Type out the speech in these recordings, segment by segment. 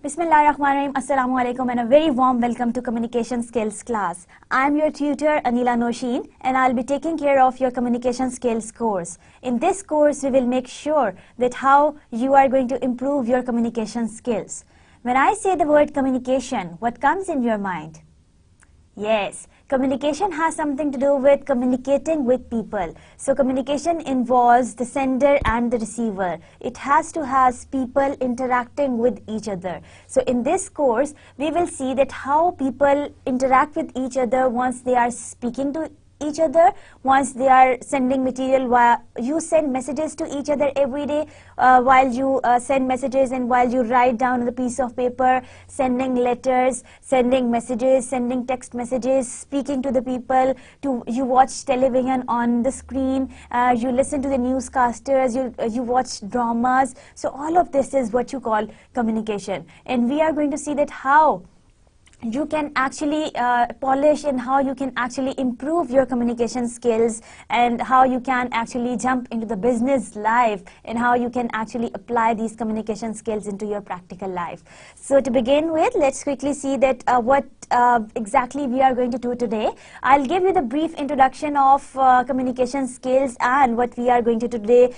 Bismillahirrahmanirrahim. Assalamu alaikum and a very warm welcome to Communication Skills class. I am your tutor Anila Nosheen and I'll be taking care of your Communication Skills course. In this course, we will make sure that how you are going to improve your communication skills. When I say the word communication, what comes in your mind? Yes, communication has something to do with communicating with people. So communication involves the sender and the receiver. It has to have people interacting with each other. So in this course, we will see that how people interact with each other once they are speaking to each other, once they are sending material. While you send messages to each other every day, while you send messages and while you write down on the piece of paper, sending letters, sending messages, sending text messages, speaking to the people, you watch television on the screen, you listen to the newscasters, you watch dramas. So all of this is what you call communication, and we are going to see that how you can actually polish and how you can actually improve your communication skills and how you can actually jump into the business life and how you can actually apply these communication skills into your practical life. So to begin with, let's quickly see that what exactly we are going to do today. I'll give you the brief introduction of communication skills and what we are going to do today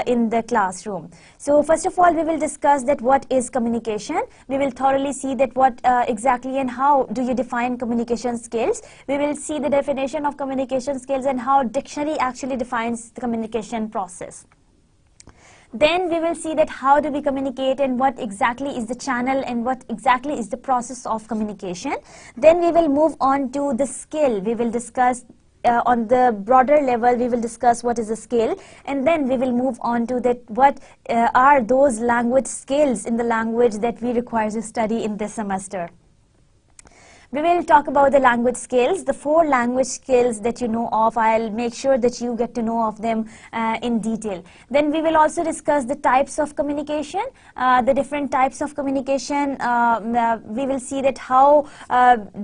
in the classroom. So first of all, we will discuss that what is communication. We will thoroughly see that what exactly and how do you define communication skills. We will see the definition of communication skills and how dictionary actually defines the communication process. Then we will see that how do we communicate and what exactly is the channel and what exactly is the process of communication. Then we will move on to the skill. We will discuss on the broader level, we will discuss what is a skill, and then we will move on to that what are those language skills in the language that we require to study in this semester. We will talk about the language skills, the 4 language skills that you know of. I'll make sure that you get to know of them in detail. Then we will also discuss the types of communication, the different types of communication. We will see that how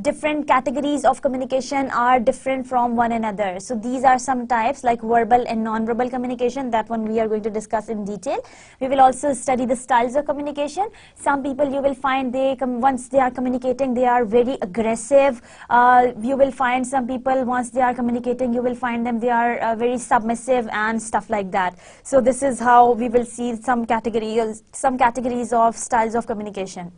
different categories of communication are different from one another. So these are some types like verbal and non-verbal communication. That one we are going to discuss in detail. We will also study the styles of communication. Some people you will find once they are communicating, they are very aggressive. You will find some people once they are communicating, you will find them they are very submissive and stuff like that. So this is how we will see some categories of styles of communication.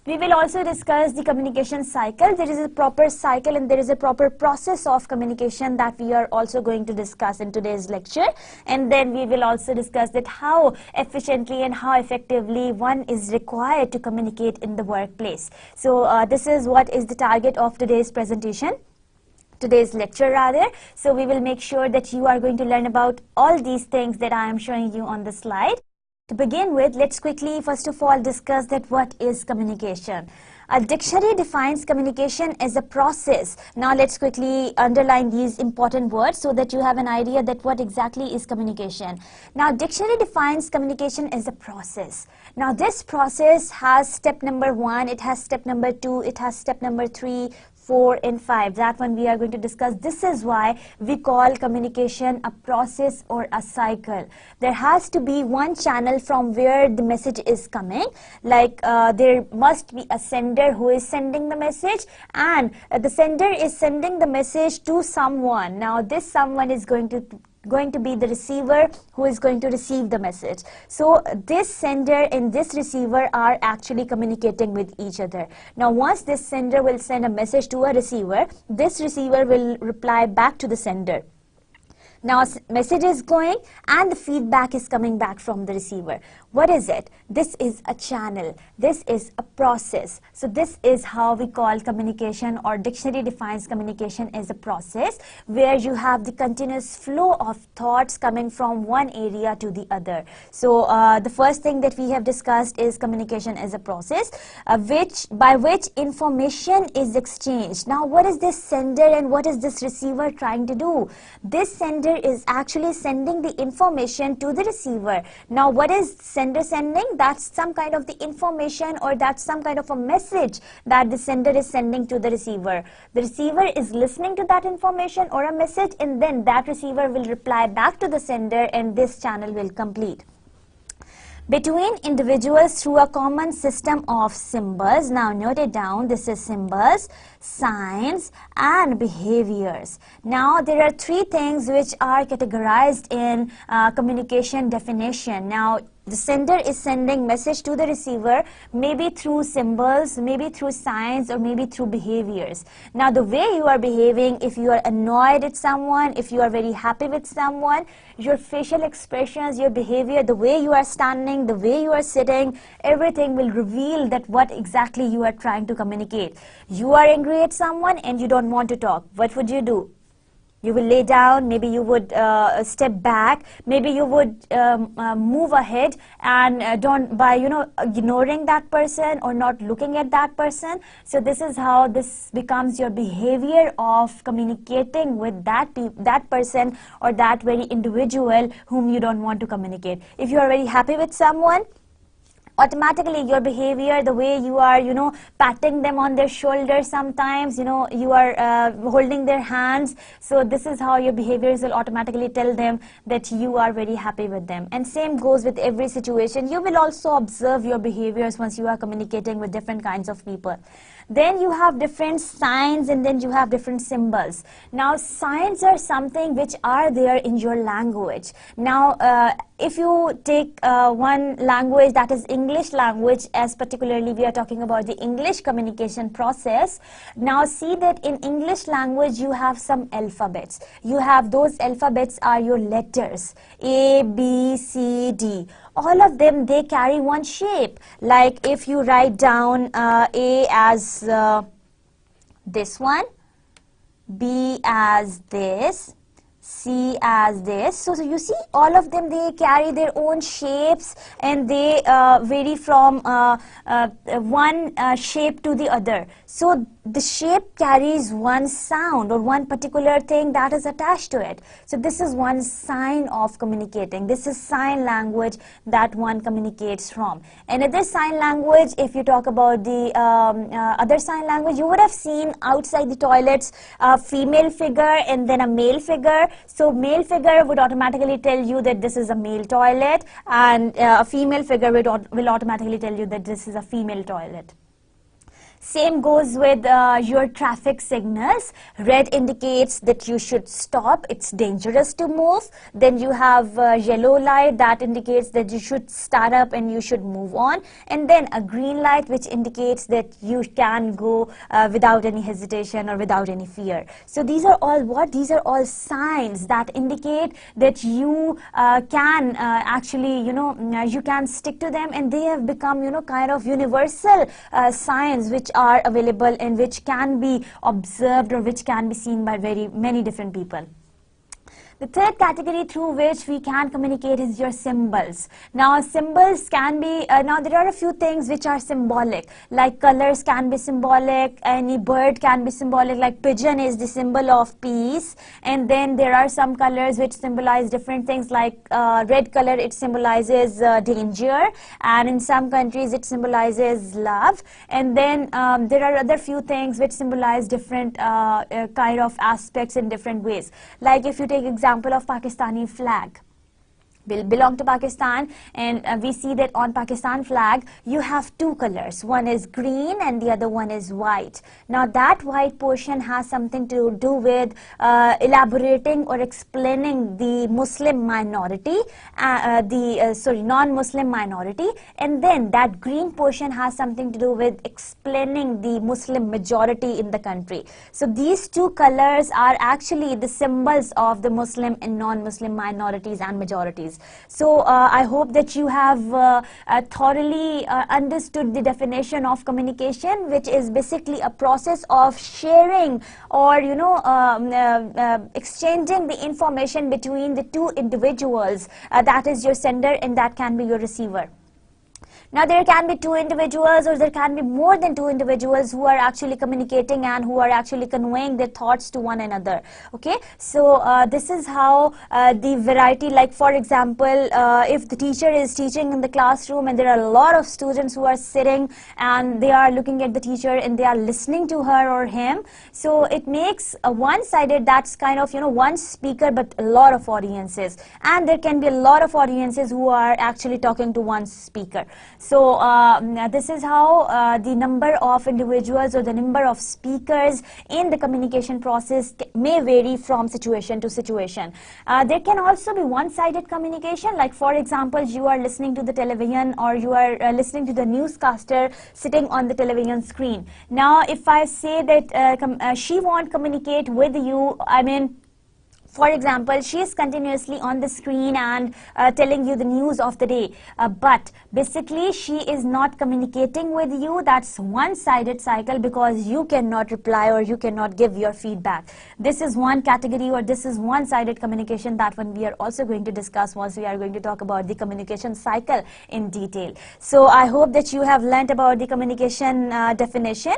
We will also discuss the communication cycle. There is a proper cycle and there is a proper process of communication that we are also going to discuss in today's lecture. And then we will also discuss that how efficiently and how effectively one is required to communicate in the workplace. So this is what is the target of today's presentation. Today's lecture rather. So we will make sure that you are going to learn about all these things that I am showing you on the slide. To begin with, let's quickly first of all discuss that what is communication. A dictionary defines communication as a process. Now let's quickly underline these important words so that you have an idea that what exactly is communication. Now dictionary defines communication as a process. Now this process has step number 1, it has step number 2, it has step number 3, 4 and 5. That one we are going to discuss. This is why we call communication a process or a cycle. There has to be one channel from where the message is coming. Like there must be a sender who is sending the message, and the sender is sending the message to someone. Now this someone is going to be the receiver who is going to receive the message. So this sender and this receiver are actually communicating with each other. Now once this sender will send a message to a receiver, this receiver will reply back to the sender. Now message is going and the feedback is coming back from the receiver. What is it? This is a channel. This is a process. So this is how we call communication, or dictionary defines communication as a process where you have the continuous flow of thoughts coming from one area to the other. So the first thing that we have discussed is communication as a process by which information is exchanged. Now what is this sender and what is this receiver trying to do? This sender is actually sending the information to the receiver. Now what is sender sending? That's some kind of the information, or that's some kind of a message that the sender is sending to the receiver. The receiver is listening to that information or a message, and then that receiver will reply back to the sender and this channel will complete. between individuals through a common system of symbols. Now note it down, this is symbols, signs and behaviors. Now there are three things which are categorized in communication definition. Now the sender is sending message to the receiver, maybe through symbols, maybe through signs, or maybe through behaviors. Now the way you are behaving, if you are annoyed at someone, if you are very happy with someone, your facial expressions, your behavior, the way you are standing, the way you are sitting, everything will reveal that what exactly you are trying to communicate. You are angry at someone and you don't want to talk. What would you do? You will lay down, maybe you would step back, maybe you would move ahead and don't by ignoring that person or not looking at that person. So this is how this becomes your behavior of communicating with that person or that very individual whom you don't want to communicate. If you are very happy with someone, automatically your behavior, the way you are, patting them on their shoulders sometimes, you are holding their hands. So this is how your behaviors will automatically tell them that you are very happy with them. And same goes with every situation. You will also observe your behaviors once you are communicating with different kinds of people. Then you have different signs and then you have different symbols. Now signs are something which are there in your language. Now if you take one language, that is English language, as particularly we are talking about the English communication process. Now see that in English language you have some alphabets. You have those alphabets are your letters, A, B, C, D. All of them, they carry one shape. Like if you write down A as this one, B as this, C as this. So you see all of them, they carry their own shapes and they vary from one shape to the other. So the shape carries one sound or one particular thing that is attached to it. So this is one sign of communicating. This is sign language that one communicates from. Another sign language, if you talk about the other sign language, you would have seen outside the toilets a female figure and then a male figure. So male figure would automatically tell you that this is a male toilet, and a female figure will automatically tell you that this is a female toilet. Same goes with your traffic signals. Red indicates that you should stop, it's dangerous to move. Then you have yellow light that indicates that you should start up and you should move on. And then a green light which indicates that you can go without any hesitation or without any fear. So these are all what? These are all signs that indicate that you can actually, you can stick to them, and they have become, kind of universal signs which are available and which can be observed or which can be seen by many different people. The third category through which we can communicate is your symbols. Now symbols can be, now there are a few things which are symbolic, like colors can be symbolic, any bird can be symbolic, like pigeon is the symbol of peace. And then there are some colors which symbolize different things, like red color, it symbolizes danger, and in some countries it symbolizes love. And then there are other few things which symbolize different kind of aspects in different ways. Like if you take example of Pakistani flag, belong to Pakistan, and we see that on Pakistan flag you have two colors, one is green and the other one is white. Now that white portion has something to do with elaborating or explaining the Muslim minority, non-Muslim minority, and then that green portion has something to do with explaining the Muslim majority in the country. So these two colors are actually the symbols of the Muslim and non-Muslim minorities and majorities. So I hope that you have thoroughly understood the definition of communication, which is basically a process of sharing or exchanging the information between the two individuals, that is your sender and that can be your receiver. Now there can be two individuals or there can be more than two individuals who are actually communicating and who are actually conveying their thoughts to one another. Okay, so this is how the variety, like for example, if the teacher is teaching in the classroom and there are a lot of students who are sitting and they are looking at the teacher and they are listening to her or him, so it makes a one-sided, that's kind of, you know, one speaker but a lot of audiences, and there can be a lot of audiences who are actually talking to one speaker. So this is how the number of individuals or the number of speakers in the communication process may vary from situation to situation. There can also be one-sided communication, like for example, you are listening to the television or you are listening to the newscaster sitting on the television screen. Now if I say that she won't communicate with you, I mean, for example, she is continuously on the screen and telling you the news of the day, but basically she is not communicating with you. That's one-sided cycle because you cannot reply or you cannot give your feedback. This is one category, or this is one-sided communication, that one we are also going to discuss once we are going to talk about the communication cycle in detail. So I hope that you have learnt about the communication definition.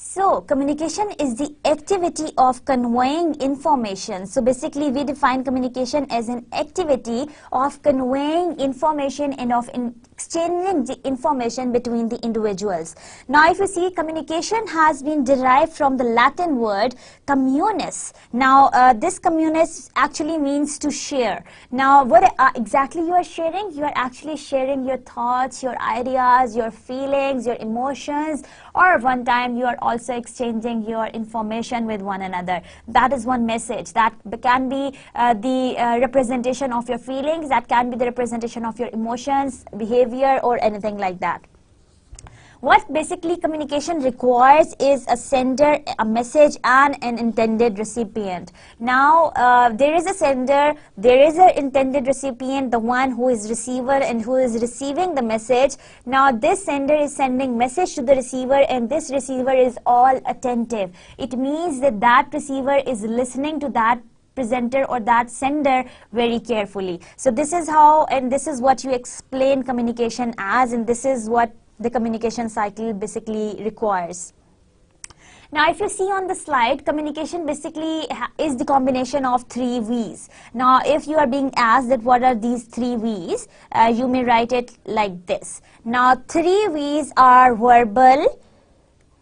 So, communication is the activity of conveying information. So, basically we define communication as an activity of conveying information and of exchanging the information between the individuals. Now, if you see, communication has been derived from the Latin word communis. Now, this communis actually means to share. Now, what exactly you are sharing? You are actually sharing your thoughts, your ideas, your feelings, your emotions, or one time you are also exchanging your information with one another. That is one message. That can be the representation of your feelings, that can be the representation of your emotions, behavior, or anything like that. What basically communication requires is a sender, a message, and an intended recipient. Now, there is a sender, there is an intended recipient, the one who is receiver and who is receiving the message. Now, this sender is sending message to the receiver and this receiver is all attentive. It means that that receiver is listening to that presenter or that sender very carefully. So this is how, and this is what you explain communication as, and this is what the communication cycle basically requires. Now, if you see on the slide, communication basically is the combination of 3 V's. Now, if you are being asked that what are these 3 V's, you may write it like this. Now, 3 V's are verbal,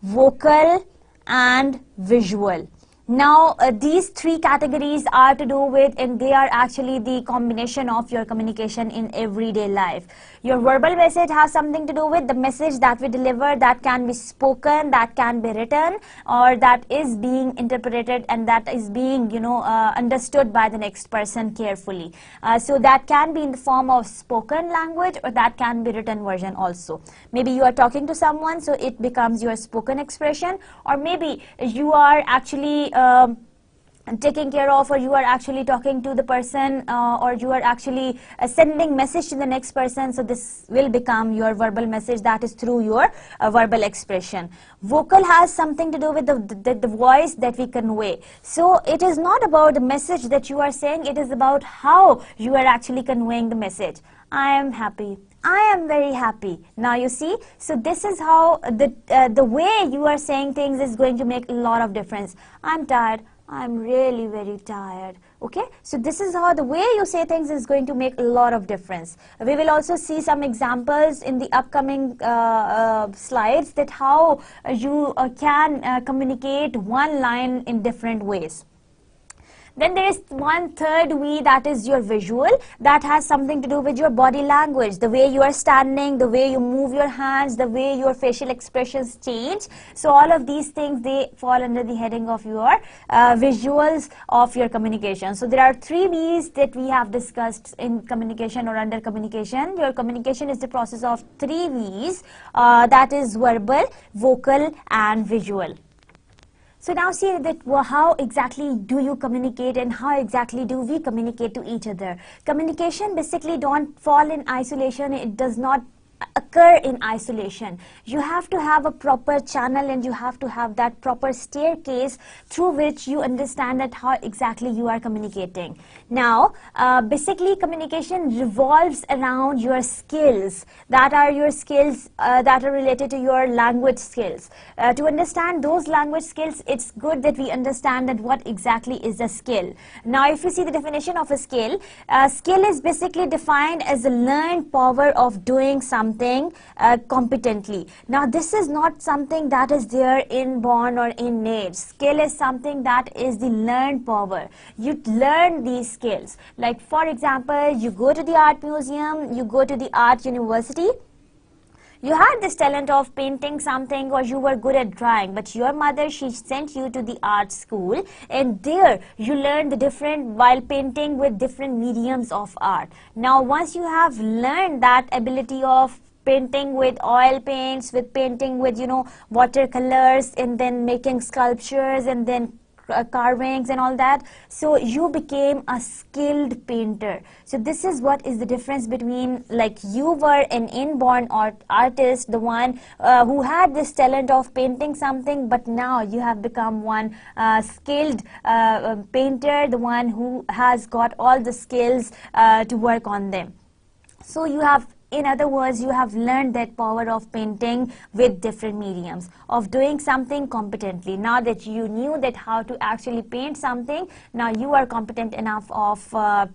vocal, and visual. Now, these 3 categories are to do with, and they are actually the combination of your communication in everyday life. Your verbal message has something to do with the message that we deliver, that can be spoken, that can be written, or that is being interpreted and that is being, understood by the next person carefully. So that can be in the form of spoken language, or that can be written version also. Maybe you are talking to someone, so it becomes your spoken expression, or maybe you are actually taking care of, or you are actually talking to the person, or you are actually sending message to the next person, so this will become your verbal message, that is through your verbal expression. Vocal has something to do with the voice that we convey. So it is not about the message that you are saying, it is about how you are actually conveying the message. I am happy, I am very happy. Now you see, so this is how the way you are saying things is going to make a lot of difference. I'm tired, I'm really very tired. Okay, so this is how the way you say things is going to make a lot of difference. We will also see some examples in the upcoming slides that how you can communicate one line in different ways. Then there is one third V, that is your visual, that has something to do with your body language, the way you are standing, the way you move your hands, the way your facial expressions change. So all of these things, they fall under the heading of your visuals of your communication. So there are 3 V's that we have discussed in communication or under communication. Your communication is the process of 3 V's, that is verbal, vocal, and visual. So now see that how exactly do you communicate and how exactly do we communicate to each other. Communication basically don't fall in isolation. It does not occur in isolation. You have to have a proper channel, and you have to have that proper staircase through which you understand that how exactly you are communicating. Now, basically communication revolves around your skills. That are your skills that are related to your language skills. To understand those language skills, it's good that we understand that what exactly is a skill. Now, if you see the definition of a skill, skill is basically defined as the learned power of doing something competently. Now, this is not something that is there inborn or innate. Skill is something that is the learned power. You learn these skills. Like, for example, you go to the art museum, you go to the art university. You had this talent of painting something, or you were good at drawing, but your mother, she sent you to the art school, and there you learned the different, while painting with different mediums of art. Now, once you have learned that ability of painting with oil paints, with painting with, watercolors, and then making sculptures, and then carvings and all that, so you became a skilled painter. So this is what is the difference between, like, you were an inborn artist, the one who had this talent of painting something, but now you have become one skilled painter, the one who has got all the skills to work on them. So you have, in other words, you have learned that power of painting with different mediums, of doing something competently. Now that you knew that how to actually paint something, now you are competent enough of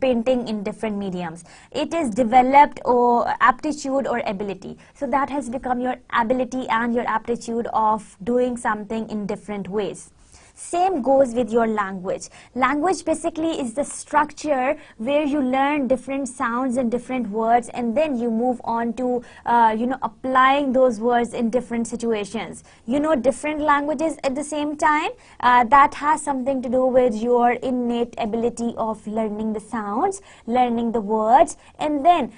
painting in different mediums. It is developed or aptitude or ability. So that has become your ability and your aptitude of doing something in different ways. Same goes with your language. Language basically is the structure where you learn different sounds and different words, and then you move on to applying those words in different situations. Different languages at the same time. That has something to do with your innate ability of learning the sounds, learning the words, and then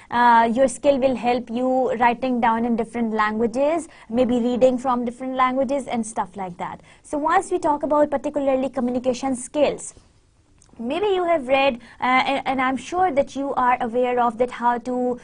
your skill will help you writing down in different languages, maybe reading from different languages and stuff like that. So once we talk about particularly communication skills, maybe you have read and I'm sure that you are aware of that how to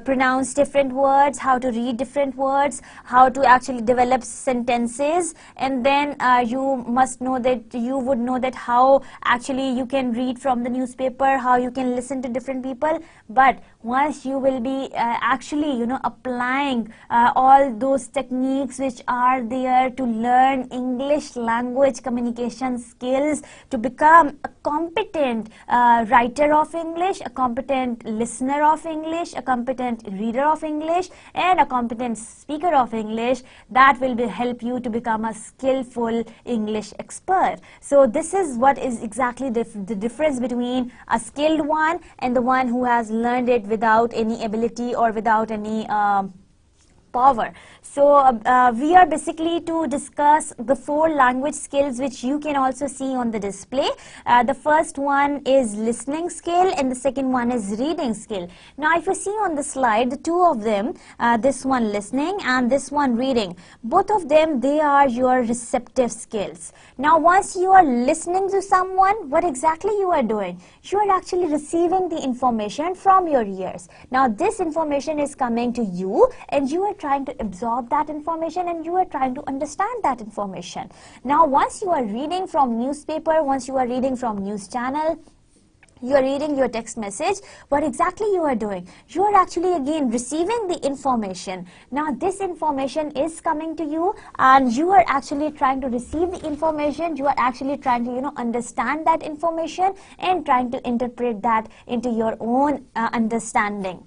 pronounce different words, how to read different words, how to actually develop sentences, and then you must know that you would know that how actually you can read from the newspaper, how you can listen to different people. But once you will be actually applying all those techniques which are there to learn English language communication skills, to become a competent writer of English, a competent listener of English, a competent reader of English, and a competent speaker of English, that will help you to become a skillful English expert. So this is what is exactly the difference between a skilled one and the one who has learned it without any ability or without any power. So we are basically to discuss the 4 language skills which you can also see on the display. The first one is listening skill and the second one is reading skill. Now if you see on the slide, the 2 of them, this one listening and this one reading, both of them, they are your receptive skills. Now once you are listening to someone, what exactly you are doing? You are actually receiving the information from your ears. Now this information is coming to you and you are trying to absorb that information and you are trying to understand that information. Now once you are reading from newspaper, once you are reading from news channel, you are reading your text message, what exactly you are doing? You are actually again receiving the information. Now this information is coming to you and you are actually trying to receive the information, you are actually trying to understand that information and trying to interpret that into your own understanding.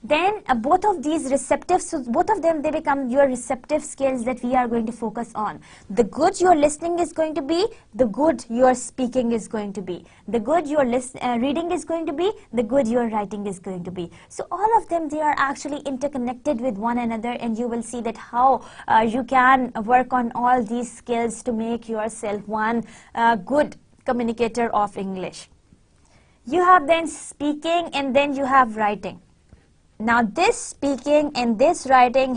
Then both of these receptive, so both of them, they become your receptive skills that we are going to focus on. The good your listening is going to be, the good your speaking is going to be. The good your reading is going to be, the good your writing is going to be. So all of them, they are actually interconnected with one another, and you will see that how you can work on all these skills to make yourself one good communicator of English. You have then speaking and then you have writing. Now this speaking and this writing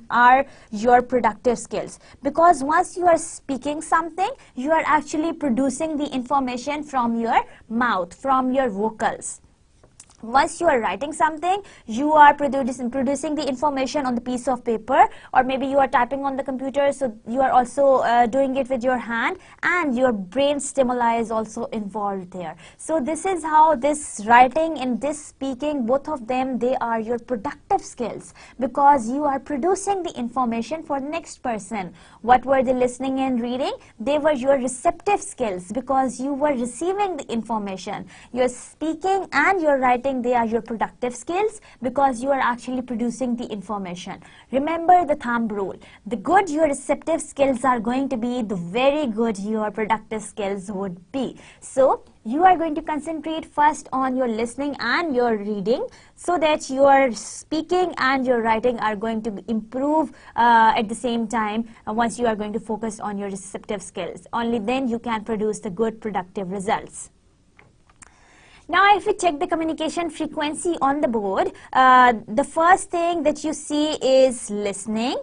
are your productive skills, because once you are speaking something, you are actually producing the information from your mouth, from your vocals. Once you are writing something, you are producing the information on the piece of paper, or maybe you are typing on the computer, so you are also doing it with your hand, and your brain stimuli is also involved there. So this is how this writing and this speaking, both of them, they are your productive skills, because you are producing the information for the next person. What were the listening and reading? They were your receptive skills, because you were receiving the information. Your speaking and your writing, they are your productive skills, because you are actually producing the information. Remember the thumb rule. The good your receptive skills are going to be, the very good your productive skills would be. So you are going to concentrate first on your listening and your reading, so that your speaking and your writing are going to improve at the same time. Once you are going to focus on your receptive skills, only then you can produce the good productive results. Now, if we check the communication frequency on the board, the first thing that you see is listening.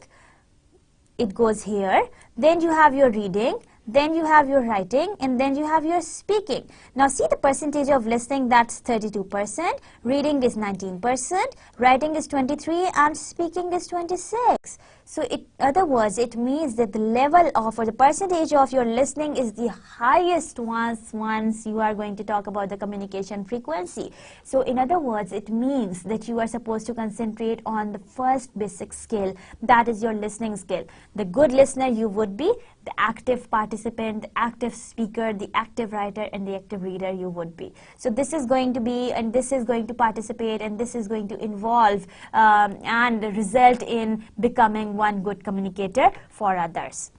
It goes here. Then you have your reading. Then you have your writing, and then you have your speaking. Now see the percentage of listening, that's 32%, reading is 19%, writing is 23%, and speaking is 26%. So in other words, it means that the level of, or the percentage of your listening is the highest once you are going to talk about the communication frequency. So in other words, it means that you are supposed to concentrate on the first basic skill, that is your listening skill. The good listener you would be, the active participant, the active speaker, the active writer, and the active reader you would be. So this is going to be, and this is going to participate, and this is going to involve and result in becoming one good communicator for others.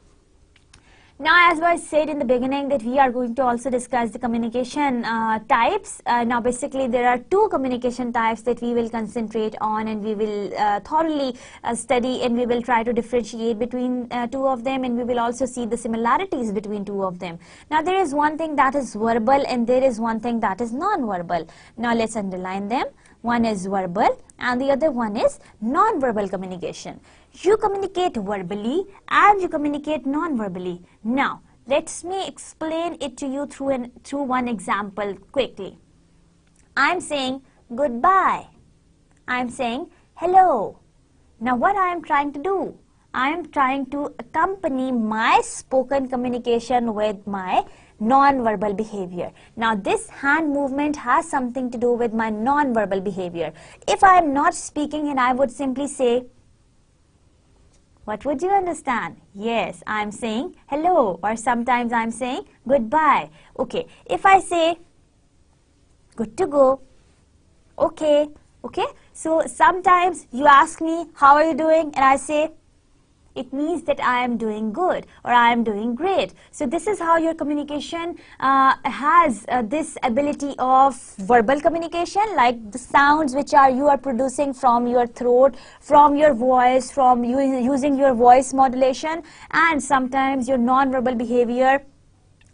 Now, as I said in the beginning, that we are going to also discuss the communication types. Now, basically, there are two communication types that we will concentrate on, and we will thoroughly study, and we will try to differentiate between two of them, and we will also see the similarities between two of them. Now, there is one thing that is verbal, and there is one thing that is non-verbal. Now, let's underline them. One is verbal, and the other one is non-verbal communication. You communicate verbally and you communicate non-verbally. Now, let me explain it to you through one example quickly. I'm saying goodbye. I'm saying hello. Now, what I am trying to do? I am trying to accompany my spoken communication with my non-verbal behavior. Now, this hand movement has something to do with my non-verbal behavior. If I am not speaking and I would simply say, what would you understand? Yes, I am saying hello, or sometimes I am saying goodbye. Okay, if I say good to go, okay. So sometimes you ask me, how are you doing? And I say, it means that I am doing good, or I am doing great. So this is how your communication has this ability of verbal communication, like the sounds which you are producing from your throat, from your voice, from using your voice modulation, and sometimes your non-verbal behavior.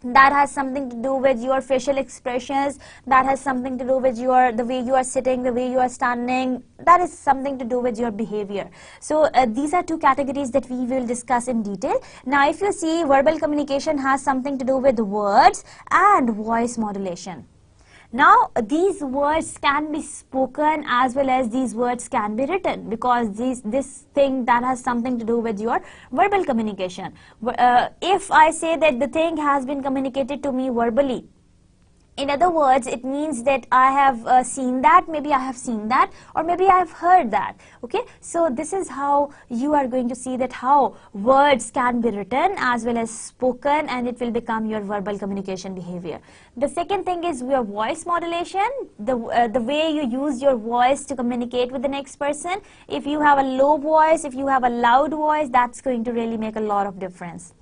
That has something to do with your facial expressions, that has something to do with the way you are sitting, the way you are standing, that is something to do with your behavior. So these are two categories that we will discuss in detail. Now, if you see, verbal communication has something to do with words and voice modulation. Now, these words can be spoken as well as these words can be written, because this thing that has something to do with your verbal communication. If I say that the thing has been communicated to me verbally, in other words, it means that I have seen that, maybe I have seen that, or maybe I have heard that. Okay, so this is how you are going to see that how words can be written as well as spoken, and it will become your verbal communication behavior. The second thing is your voice modulation, the way you use your voice to communicate with the next person. If you have a low voice, if you have a loud voice, that's going to really make a lot of difference.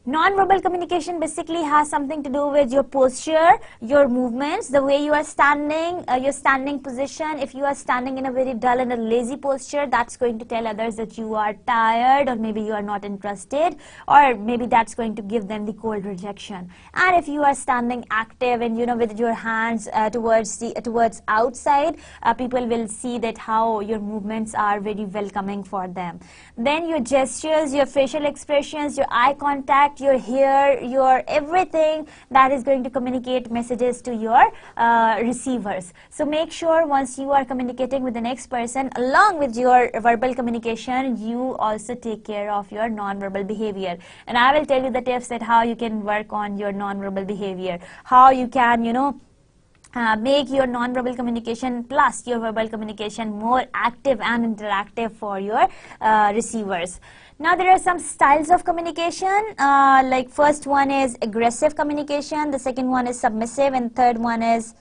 Non-verbal communication basically has something to do with your posture, your movements, the way you are standing, your standing position. If you are standing in a very dull and a lazy posture, that's going to tell others that you are tired, or maybe you are not interested, or maybe that's going to give them the cold rejection. And if you are standing active and with your hands towards outside, people will see that how your movements are very welcoming for them. Then your gestures, your facial expressions, your eye contact, heart, your hair, your everything that is going to communicate messages to your receivers. So make sure once you are communicating with the next person, along with your verbal communication, you also take care of your non-verbal behavior. And I will tell you the tips that how you can work on your non-verbal behavior, how you can, make your non-verbal communication plus your verbal communication more active and interactive for your receivers. Now there are some styles of communication, like first one is aggressive communication, the second one is submissive, and third one is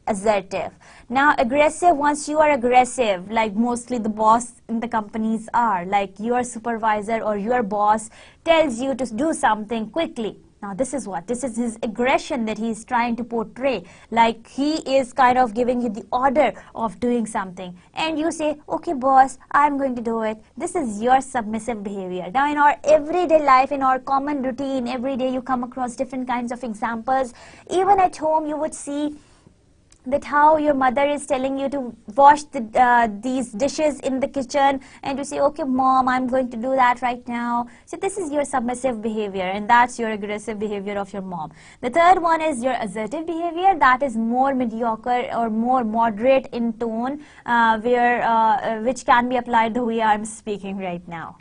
assertive. Now aggressive, once you are aggressive, like mostly the boss in the companies are, like your supervisor or your boss tells you to do something quickly. Now this is what? This is his aggression that he is trying to portray. Like he is kind of giving you the order of doing something. And you say, okay boss, I'm going to do it. This is your submissive behavior. Now in our everyday life, in our common routine, every day you come across different kinds of examples. Even at home you would see that how your mother is telling you to wash these dishes in the kitchen, and you say, okay mom, I'm going to do that right now. So this is your submissive behavior, and that's your aggressive behavior of your mom. The third one is your assertive behavior, that is more mediocre or more moderate in tone, which can be applied the way I'm speaking right now.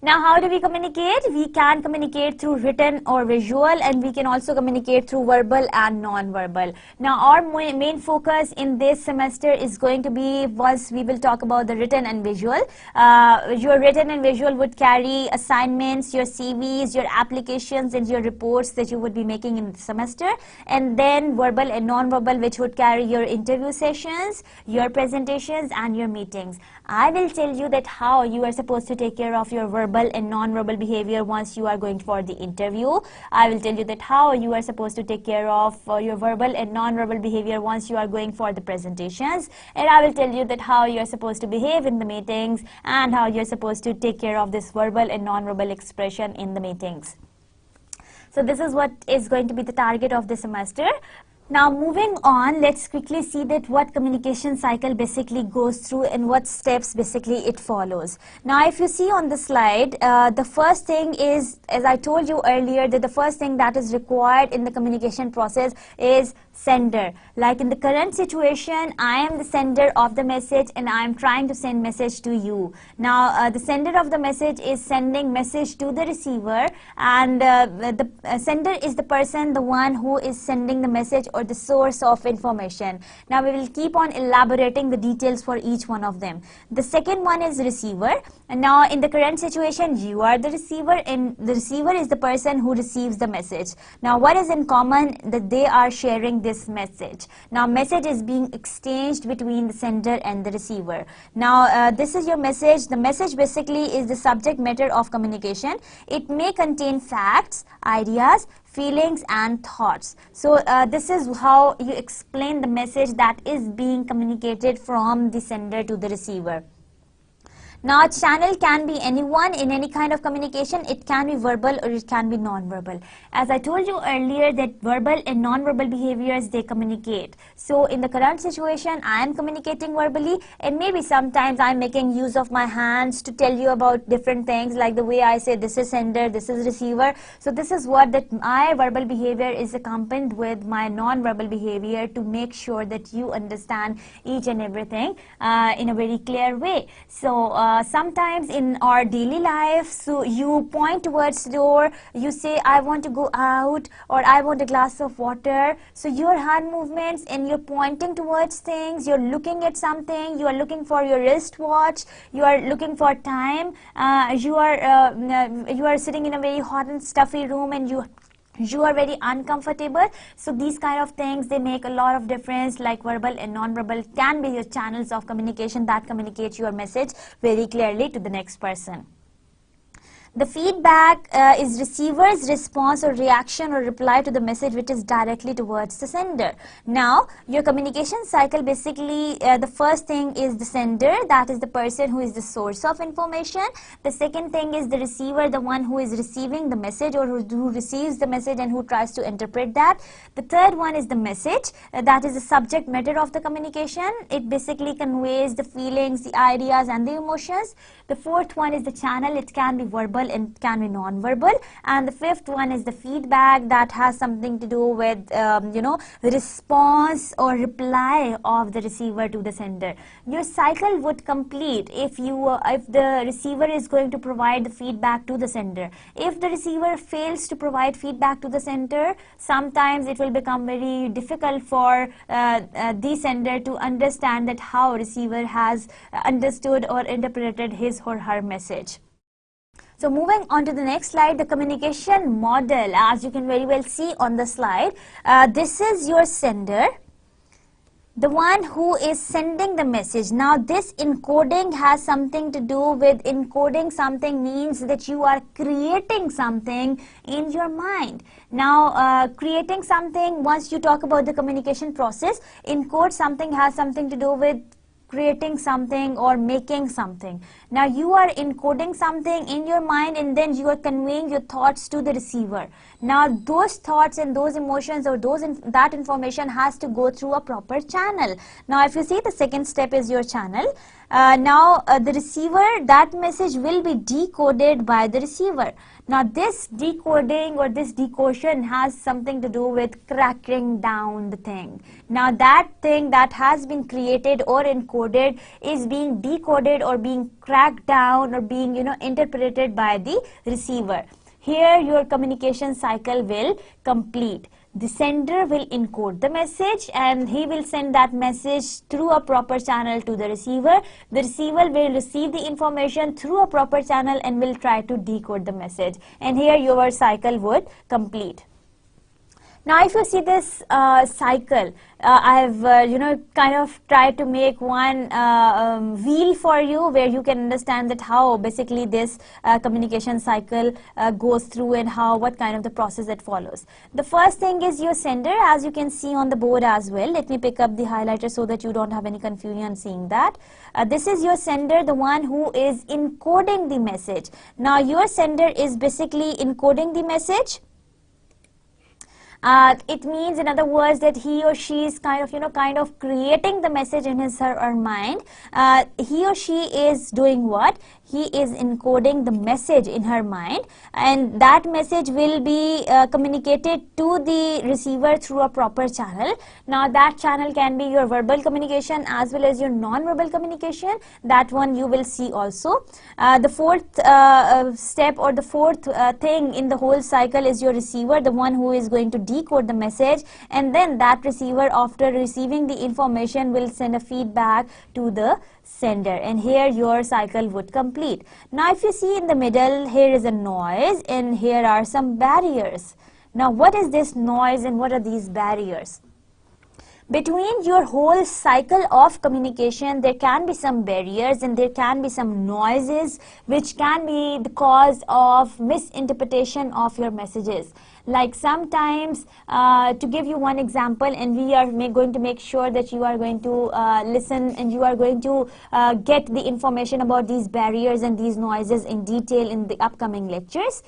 Now how do we communicate? We can communicate through written or visual, and we can also communicate through verbal and non-verbal. Now our main focus in this semester is going to be, once we will talk about the written and visual. Your written and visual would carry assignments, your CVs, your applications, and your reports that you would be making in the semester. And then verbal and non-verbal, which would carry your interview sessions, your presentations, and your meetings. I will tell you that how you are supposed to take care of your verbal and non-verbal behavior once you are going for the interview. I will tell you that how you are supposed to take care of your verbal and non-verbal behavior once you are going for the presentations. And I will tell you that how you are supposed to behave in the meetings and how you are supposed to take care of this verbal and non-verbal expression in the meetings. So this is what is going to be the target of the semester. Now moving on, let's quickly see that what communication cycle basically goes through and what steps basically it follows. Now if you see on the slide, the first thing is, as I told you earlier, that the first thing that is required in the communication process is sender. Like in the current situation, I am the sender of the message and I am trying to send message to you. Now the sender of the message is sending message to the receiver, and the sender is the person, the one who is sending the message or the source of information. Now we will keep on elaborating the details for each one of them. The second one is receiver, and now in the current situation you are the receiver, and the receiver is the person who receives the message. Now what is in common? That they are sharing this message. Now message is being exchanged between the sender and the receiver. Now this is your message. The message basically is the subject matter of communication. It may contain facts, ideas, feelings, and thoughts. So this is how you explain the message that is being communicated from the sender to the receiver. Now, a channel can be anyone in any kind of communication. It can be verbal or it can be non-verbal. As I told you earlier, that verbal and non-verbal behaviors, they communicate. So in the current situation, I am communicating verbally, and maybe sometimes I'm making use of my hands to tell you about different things, like the way I say this is sender, this is receiver. So this is what that my verbal behavior is accompanied with my non-verbal behavior to make sure that you understand each and everything in a very clear way. So sometimes in our daily life, so you point towards the door, you say I want to go out, or I want a glass of water. So your hand movements, and you're pointing towards things, you're looking at something, you are looking for your wristwatch, you are looking for time, you are sitting in a very hot and stuffy room, and you are very uncomfortable. So these kind of things, they make a lot of difference. Like verbal and non-verbal can be your channels of communication that communicate your message very clearly to the next person. The feedback is receiver's response or reaction or reply to the message which is directly towards the sender. Now, your communication cycle, basically the first thing is the sender, that is the person who is the source of information. The second thing is the receiver, the one who is receiving the message or who receives the message and who tries to interpret that. The third one is the message, that is the subject matter of the communication. It basically conveys the feelings, the ideas, and the emotions. The fourth one is the channel. It can be verbal verbal and can be non-verbal. And the fifth one is the feedback, that has something to do with the response or reply of the receiver to the sender. Your cycle would complete if the receiver is going to provide the feedback to the sender. If the receiver fails to provide feedback to the sender, sometimes it will become very difficult for the sender to understand that how receiver has understood or interpreted his or her message. So moving on to the next slide, the communication model, as you can very well see on the slide, this is your sender, the one who is sending the message. Now this encoding has something to do with encoding. Something means that you are creating something in your mind. Now creating something, once you talk about the communication process, encode something has something to do with creating something or making something. Now you are encoding something in your mind and then you are conveying your thoughts to the receiver. Now those thoughts and those emotions or that information has to go through a proper channel. Now if you see, the second step is your channel. The receiver, that message will be decoded by the receiver. Now this decoding or this decoding has something to do with cracking down the thing. Now that thing that has been created or encoded is being decoded or being cracked down or being interpreted by the receiver. Here your communication cycle will complete. The sender will encode the message and he will send that message through a proper channel to the receiver. The receiver will receive the information through a proper channel and will try to decode the message. And here your cycle would complete. Now if you see this cycle, I've kind of tried to make one wheel for you where you can understand that how basically this communication cycle goes through and what kind of the process it follows. The first thing is your sender, as you can see on the board as well. Let me pick up the highlighter so that you don't have any confusion seeing that. This is your sender, the one who is encoding the message. Now your sender is basically encoding the message. It means, in other words, that he or she is kind of creating the message in his or her mind. He or she is doing what? He is encoding the message in her mind, and that message will be communicated to the receiver through a proper channel. Now that channel can be your verbal communication as well as your non-verbal communication. That one you will see also. The fourth step or the fourth thing in the whole cycle is your receiver, the one who is going to decode the message, and then that receiver, after receiving the information, will send a feedback to the sender, and here your cycle would complete. Now if you see in the middle, here is a noise and here are some barriers. Now what is this noise and what are these barriers? Between your whole cycle of communication, there can be some barriers and there can be some noises which can be the cause of misinterpretation of your messages. Like sometimes, to give you one example, and we are going to make sure that you are going to listen and you are going to get the information about these barriers and these noises in detail in the upcoming lectures.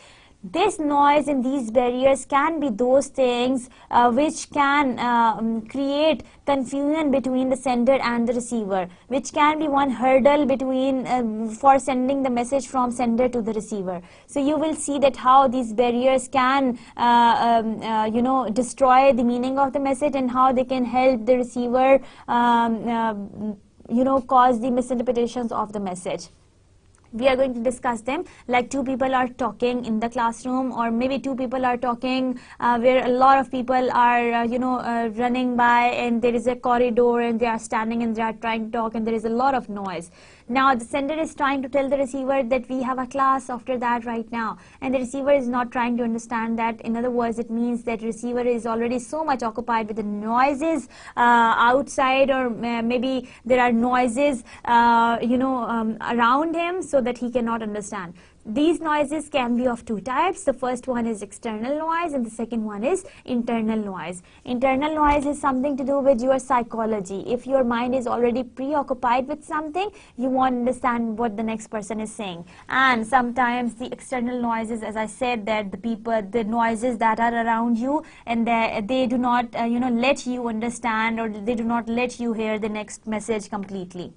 This noise and these barriers can be those things which can create confusion between the sender and the receiver, which can be one hurdle between for sending the message from sender to the receiver. So you will see that how these barriers can destroy the meaning of the message and how they can help the receiver cause the misinterpretations of the message. We are going to discuss them, like two people are talking in the classroom, or maybe two people are talking where a lot of people are running by, and there is a corridor and they are standing and they are trying to talk and there is a lot of noise. Now the sender is trying to tell the receiver that we have a class after that right now, and the receiver is not trying to understand that. In other words, it means that receiver is already so much occupied with the noises outside, or maybe there are noises around him, so that he cannot understand. These noises can be of two types. The first one is external noise and the second one is internal noise. Internal noise is something to do with your psychology. If your mind is already preoccupied with something, you won't understand what the next person is saying. And sometimes the external noises, as I said, that the noises that are around you, and they do not let you understand, or they do not let you hear the next message completely.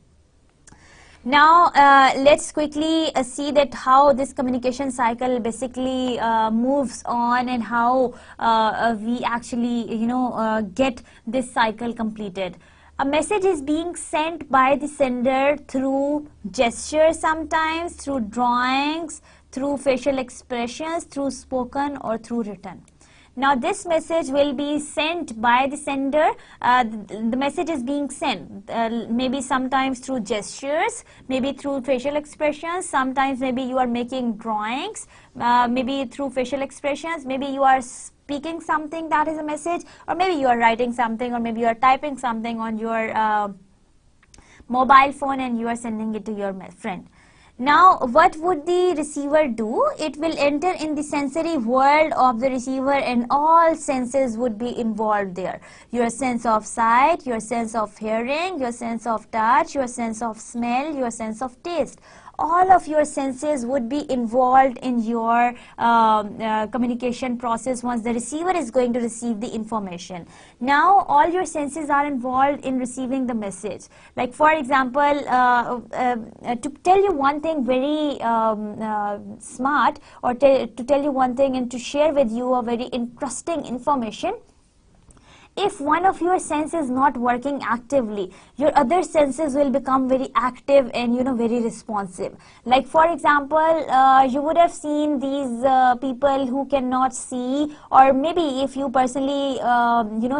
Now let's quickly see that how this communication cycle basically moves on, and how we actually get this cycle completed. A message is being sent by the sender through gestures, sometimes through drawings, through facial expressions, through spoken or through written. Now this message will be sent by the sender. The message is being sent maybe sometimes through gestures, maybe through facial expressions, sometimes maybe you are making drawings, maybe through facial expressions, maybe you are speaking something that is a message, or maybe you are writing something, or maybe you are typing something on your mobile phone and you are sending it to your friend. Now, what would the receiver do? It will enter in the sensory world of the receiver, and all senses would be involved there. Your sense of sight, your sense of hearing, your sense of touch, your sense of smell, your sense of taste. All of your senses would be involved in your communication process once the receiver is going to receive the information. Now all your senses are involved in receiving the message. Like for example, to tell you one thing very smart, or to tell you one thing and to share with you a very interesting information, if one of your senses is not working actively, your other senses will become very active and very responsive. Like for example, you would have seen these people who cannot see, or maybe if you personally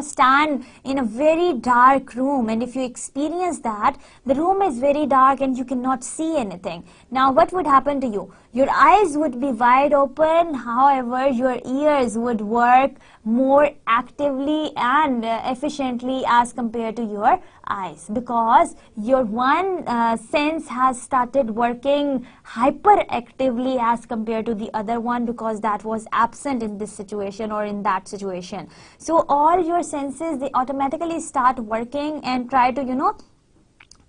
stand in a very dark room, and if you experience that the room is very dark and you cannot see anything, now what would happen to you? Your eyes would be wide open, however your ears would work more actively and efficiently as compared to your eyes, because your one sense has started working hyperactively as compared to the other one, because that was absent in this situation or in that situation. So all your senses, they automatically start working and try to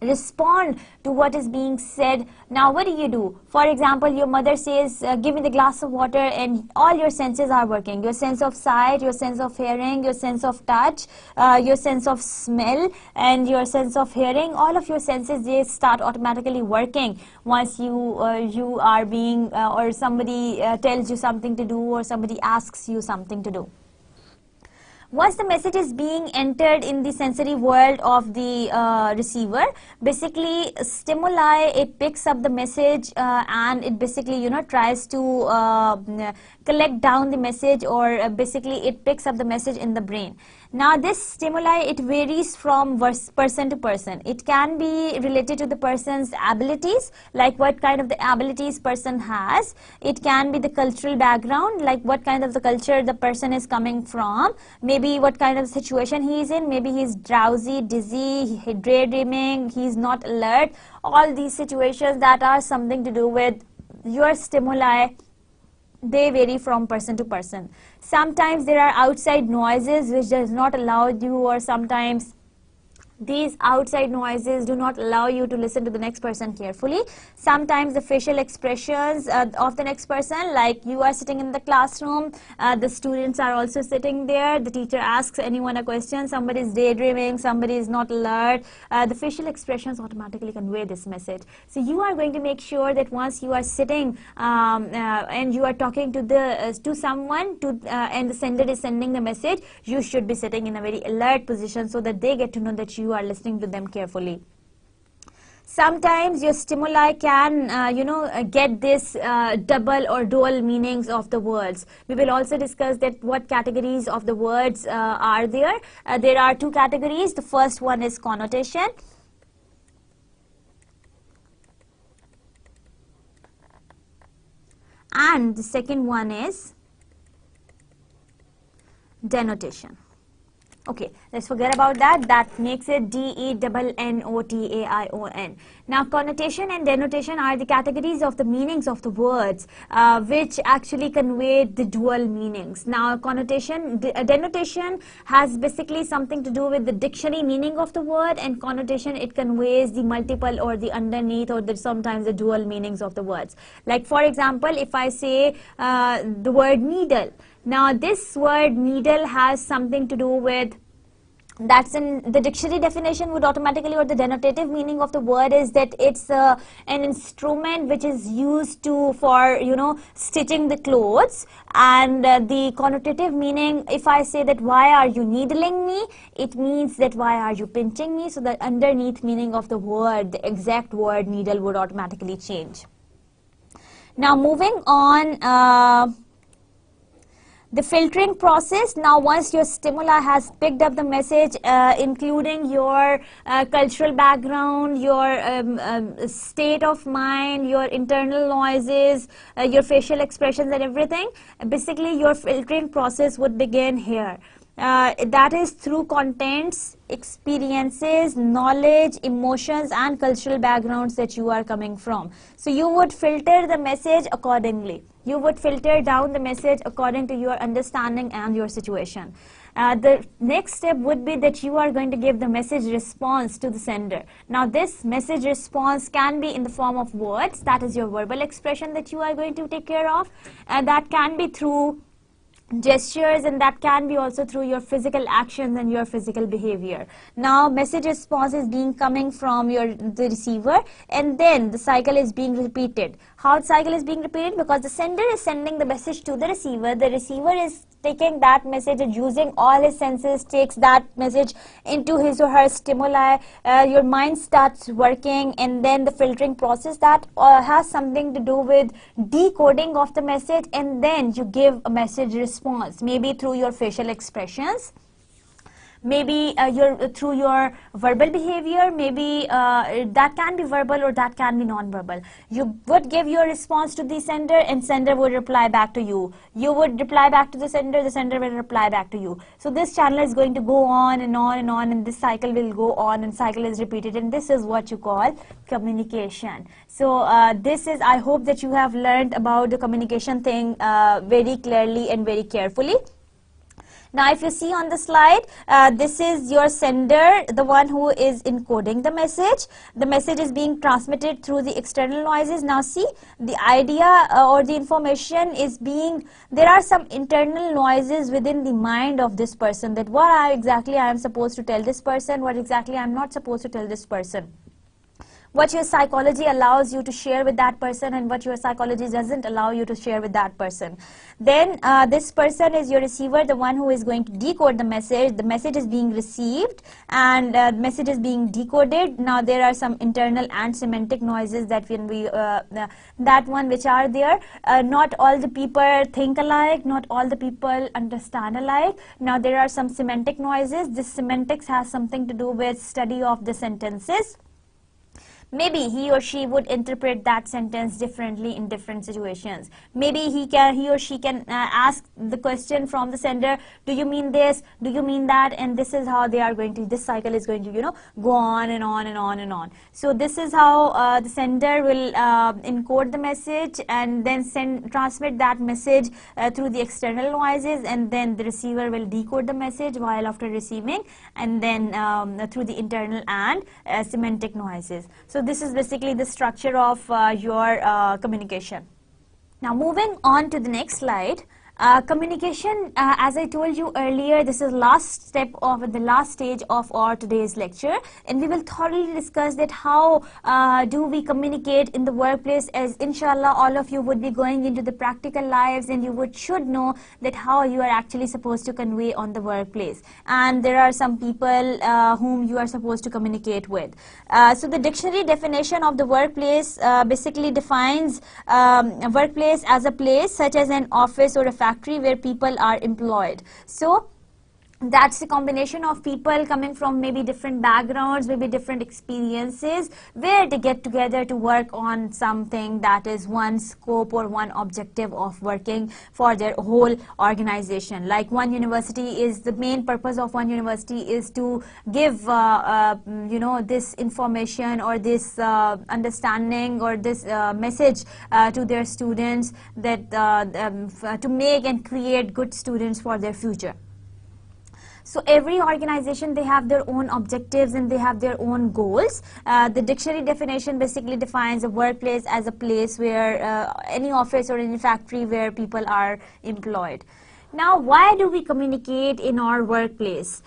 respond to what is being said. Now what do? For example, your mother says, give me the glass of water, and all your senses are working. Your sense of sight, your sense of hearing, your sense of touch, your sense of smell, and your sense of hearing, all of your senses, they start automatically working once you are being or somebody tells you something to do, or somebody asks you something to do. Once the message is being entered in the sensory world of the receiver, basically stimuli, it picks up the message and it basically tries to collect down the message, or basically it picks up the message in the brain. Now this stimuli, it varies from person to person. It can be related to the person's abilities, like what kind of the abilities person has. It can be the cultural background, like what kind of the culture the person is coming from, maybe what kind of situation he is in, maybe he is drowsy, dizzy, daydreaming, he is not alert. All these situations that are something to do with your stimuli, they vary from person to person. Sometimes there are outside noises which does not allow you, or sometimes these outside noises do not allow you to listen to the next person carefully. Sometimes the facial expressions of the next person, like you are sitting in the classroom, the students are also sitting there, the teacher asks anyone a question, somebody is daydreaming, somebody is not alert, the facial expressions automatically convey this message. So you are going to make sure that once you are sitting and you are talking to someone and the sender is sending the message, you should be sitting in a very alert position so that they get to know that you are listening to them carefully. Sometimes your stimuli can get this double or dual meanings of the words. We will also discuss that what categories of the words are there. There are two categories. The first one is connotation, and the second one is denotation. Okay, let's forget about that. That makes it D-E-N-N-O-T-A-I-O-N. Now, connotation and denotation are the categories of the meanings of the words which actually convey the dual meanings. Now, denotation has basically something to do with the dictionary meaning of the word, and connotation, it conveys the multiple or the underneath or sometimes the dual meanings of the words. Like for example, if I say the word needle. Now this word needle has something to do with That's in the dictionary definition would automatically, or the denotative meaning of the word is that it's an instrument which is used to for, you know, stitching the clothes. And the connotative meaning, if I say that why are you needling me, it means that why are you pinching me. So the underneath meaning of the word, the exact word needle, would automatically change. Now moving on, the filtering process. Now once your stimuli has picked up the message, including your cultural background, your state of mind, your internal noises, your facial expressions and everything, basically your filtering process would begin here. That is through contents, experiences, knowledge, emotions and cultural backgrounds that you are coming from. So you would filter the message accordingly. You would filter down the message according to your understanding and your situation. The next step would be that you are going to give the message response to the sender. Now this message response can be in the form of words, that is your verbal expression that you are going to take care of, and that can be through gestures, and that can be also through your physical actions and your physical behavior. Now message response is being coming from the receiver, and then the cycle is being repeated. How the cycle is being repeated? Because the sender is sending the message to the receiver is taking that message and using all his senses, takes that message into his or her stimuli. Your mind starts working, and then the filtering process that has something to do with decoding of the message, and then you give a message response, maybe through your facial expressions, maybe through your verbal behavior, maybe that can be verbal or that can be non-verbal. You would give your response to the sender, and sender would reply back to you. You would reply back to the sender will reply back to you. So this channel is going to go on and on and on, and this cycle will go on, and cycle is repeated, and this is what you call communication. So this is, I hope that you have learned about the communication thing very clearly and very carefully. Now if you see on the slide, this is your sender, the one who is encoding the message. The message is being transmitted through the external noises. Now see, the idea or the information is being, there are some internal noises within the mind of this person, that what exactly I am supposed to tell this person, what exactly I am not supposed to tell this person, what your psychology allows you to share with that person and what your psychology doesn't allow you to share with that person. Then this person is your receiver, the one who is going to decode the message. The message is being received and the message is being decoded. Now there are some internal and semantic noises that when we which are there. Not all the people think alike, not all the people understand alike. Now there are some semantic noises. This semantics has something to do with study of the sentences. Maybe he or she would interpret that sentence differently in different situations. Maybe he or she can ask the question from the sender, do you mean this, do you mean that, and this is how they are going to, this cycle is going to, you know, go on and on and on and on. So this is how the sender will encode the message and then transmit that message through the external noises, and then the receiver will decode the message while after receiving, and then through the internal and semantic noises. So this is basically the structure of your communication. Now moving on to the next slide. Communication, as I told you earlier, this is last step of the last stage of our today's lecture, and we will thoroughly discuss that how do we communicate in the workplace, as inshallah all of you would be going into the practical lives and you should know that how you are actually supposed to convey on the workplace, and there are some people whom you are supposed to communicate with. So the dictionary definition of the workplace basically defines a workplace as a place such as an office or a factory where people are employed. So that's the combination of people coming from maybe different backgrounds, maybe different experiences, where they get together to work on something that is one scope or one objective of working for their whole organization. Like one university is, the main purpose of one university is to give you know, this information or this understanding or this message to their students, that to make and create good students for their future. So every organization, they have their own objectives and they have their own goals. The dictionary definition basically defines a workplace as a place where any office or any factory where people are employed. Now, why do we communicate in our workplace?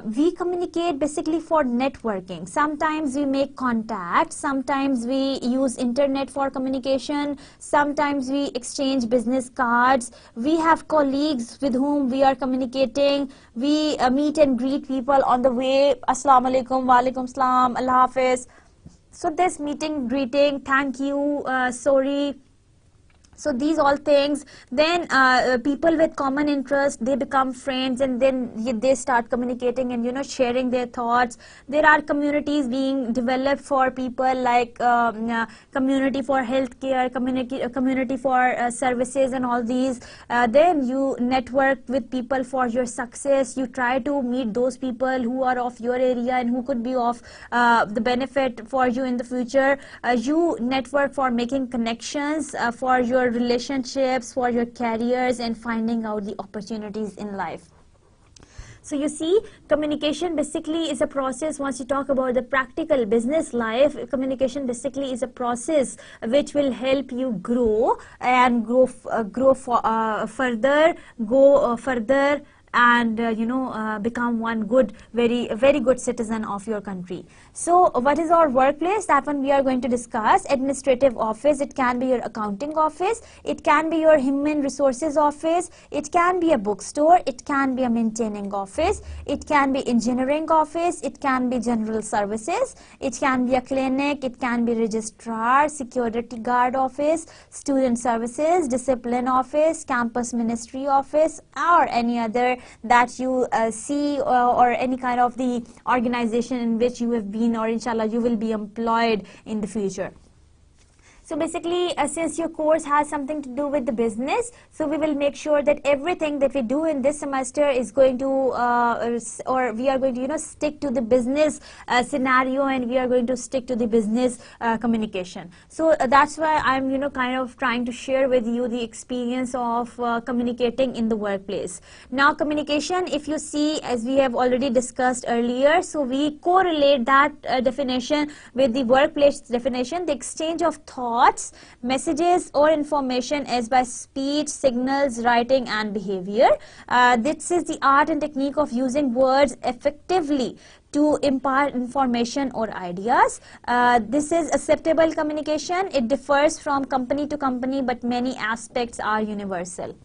We communicate basically for networking. Sometimes we make contact, sometimes we use internet for communication, sometimes we exchange business cards, we have colleagues with whom we are communicating, we meet and greet people on the way, Assalamu alaikum, wa alaikum salam, Allah hafiz. So this meeting, greeting, thank you, sorry. So these all things, then people with common interest, they become friends, and then they start communicating and, you know, sharing their thoughts. There are communities being developed for people, like community for healthcare, community for services and all these. Then you network with people for your success. You try to meet those people who are of your area and who could be of the benefit for you in the future. You network for making connections, for your relationships, for your careers, and finding out the opportunities in life. So you see, communication basically is a process. Once you talk about the practical business life, communication basically is a process which will help you grow and go further and become one good, very good citizen of your country. So what is our workplace? That one we are going to discuss. Administrative office, it can be your accounting office, it can be your human resources office, it can be a bookstore, it can be a maintaining office, it can be engineering office, it can be general services, it can be a clinic, it can be registrar, security guard office, student services, discipline office, campus ministry office, or any other that you see, or any kind of the organization in which you have been, or inshallah you will be employed in the future. So basically, since your course has something to do with the business, so we will make sure that everything that we do in this semester is going to, or we are going to, stick to the business scenario, and we are going to stick to the business communication. So that's why I'm, kind of trying to share with you the experience of communicating in the workplace. Now, communication, if you see, as we have already discussed earlier, so we correlate that definition with the workplace definition, the exchange of thoughts, messages, or information as by speech, signals, writing, and behavior. This is the art and technique of using words effectively to impart information or ideas. This is acceptable communication. It differs from company to company, but many aspects are universal.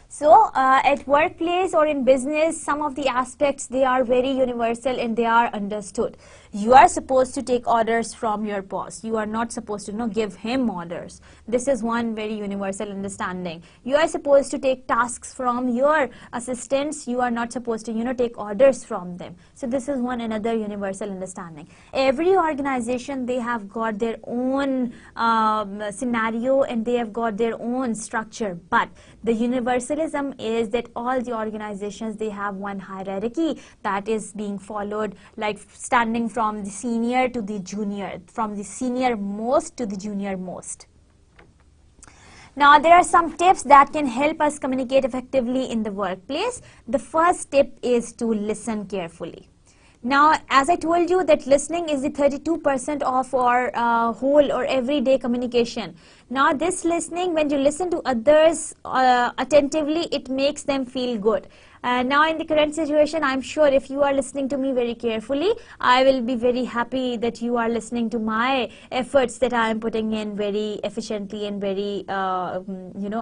So at workplace or in business, some of the aspects, they are very universal and they are understood. You are supposed to take orders from your boss. You are not supposed to give him orders. This is one very universal understanding. You are supposed to take tasks from your assistants. You are not supposed to take orders from them. So this is one another universal understanding. Every organization, they have got their own scenario and they have got their own structure, but the universalism is that all the organizations, they have one hierarchy that is being followed, like standing from the senior to the junior, from the senior most to the junior most. Now, there are some tips that can help us communicate effectively in the workplace. The first tip is to listen carefully. Now, as I told you that listening is the 32% of our whole or everyday communication. Now, this listening, when you listen to others attentively, it makes them feel good. Now, in the current situation, I'm sure if you are listening to me very carefully, I will be very happy that you are listening to my efforts that I am putting in very efficiently and very,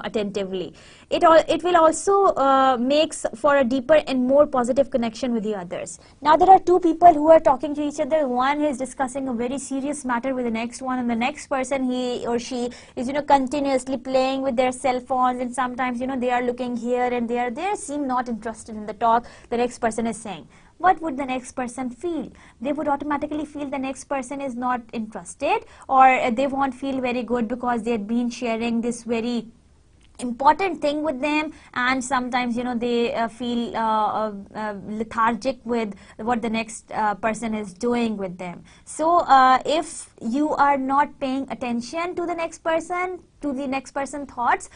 attentively. It will also makes for a deeper and more positive connection with the others. Now, there are two people who are talking to each other. One is discussing a very serious matter with the next one, and the next person, he or she is, continuously playing with their cell phones, and sometimes, they are looking here and there. They seem not interested in the talk the next person is saying. What would the next person feel? They would automatically feel the next person is not interested, or they won't feel very good because they had been sharing this very important thing with them, and sometimes they feel lethargic with what the next person is doing with them. So if you are not paying attention to the next person, to the next person thoughts,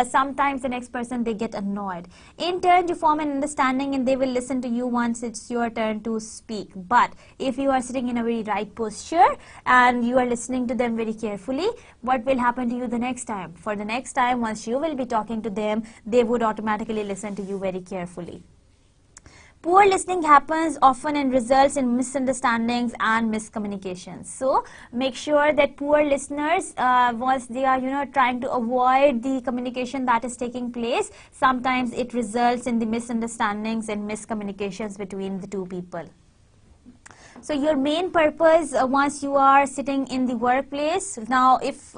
sometimes the next person, they get annoyed. In turn, you form an understanding and they will listen to you once it's your turn to speak. But if you are sitting in a very right posture and you are listening to them very carefully, what will happen to you the next time? For the next time, once you will be talking to them, they would automatically listen to you very carefully. Poor listening happens often and results in misunderstandings and miscommunications. So make sure that poor listeners, once they are trying to avoid the communication that is taking place, sometimes it results in the misunderstandings and miscommunications between the two people. So your main purpose, once you are sitting in the workplace, now if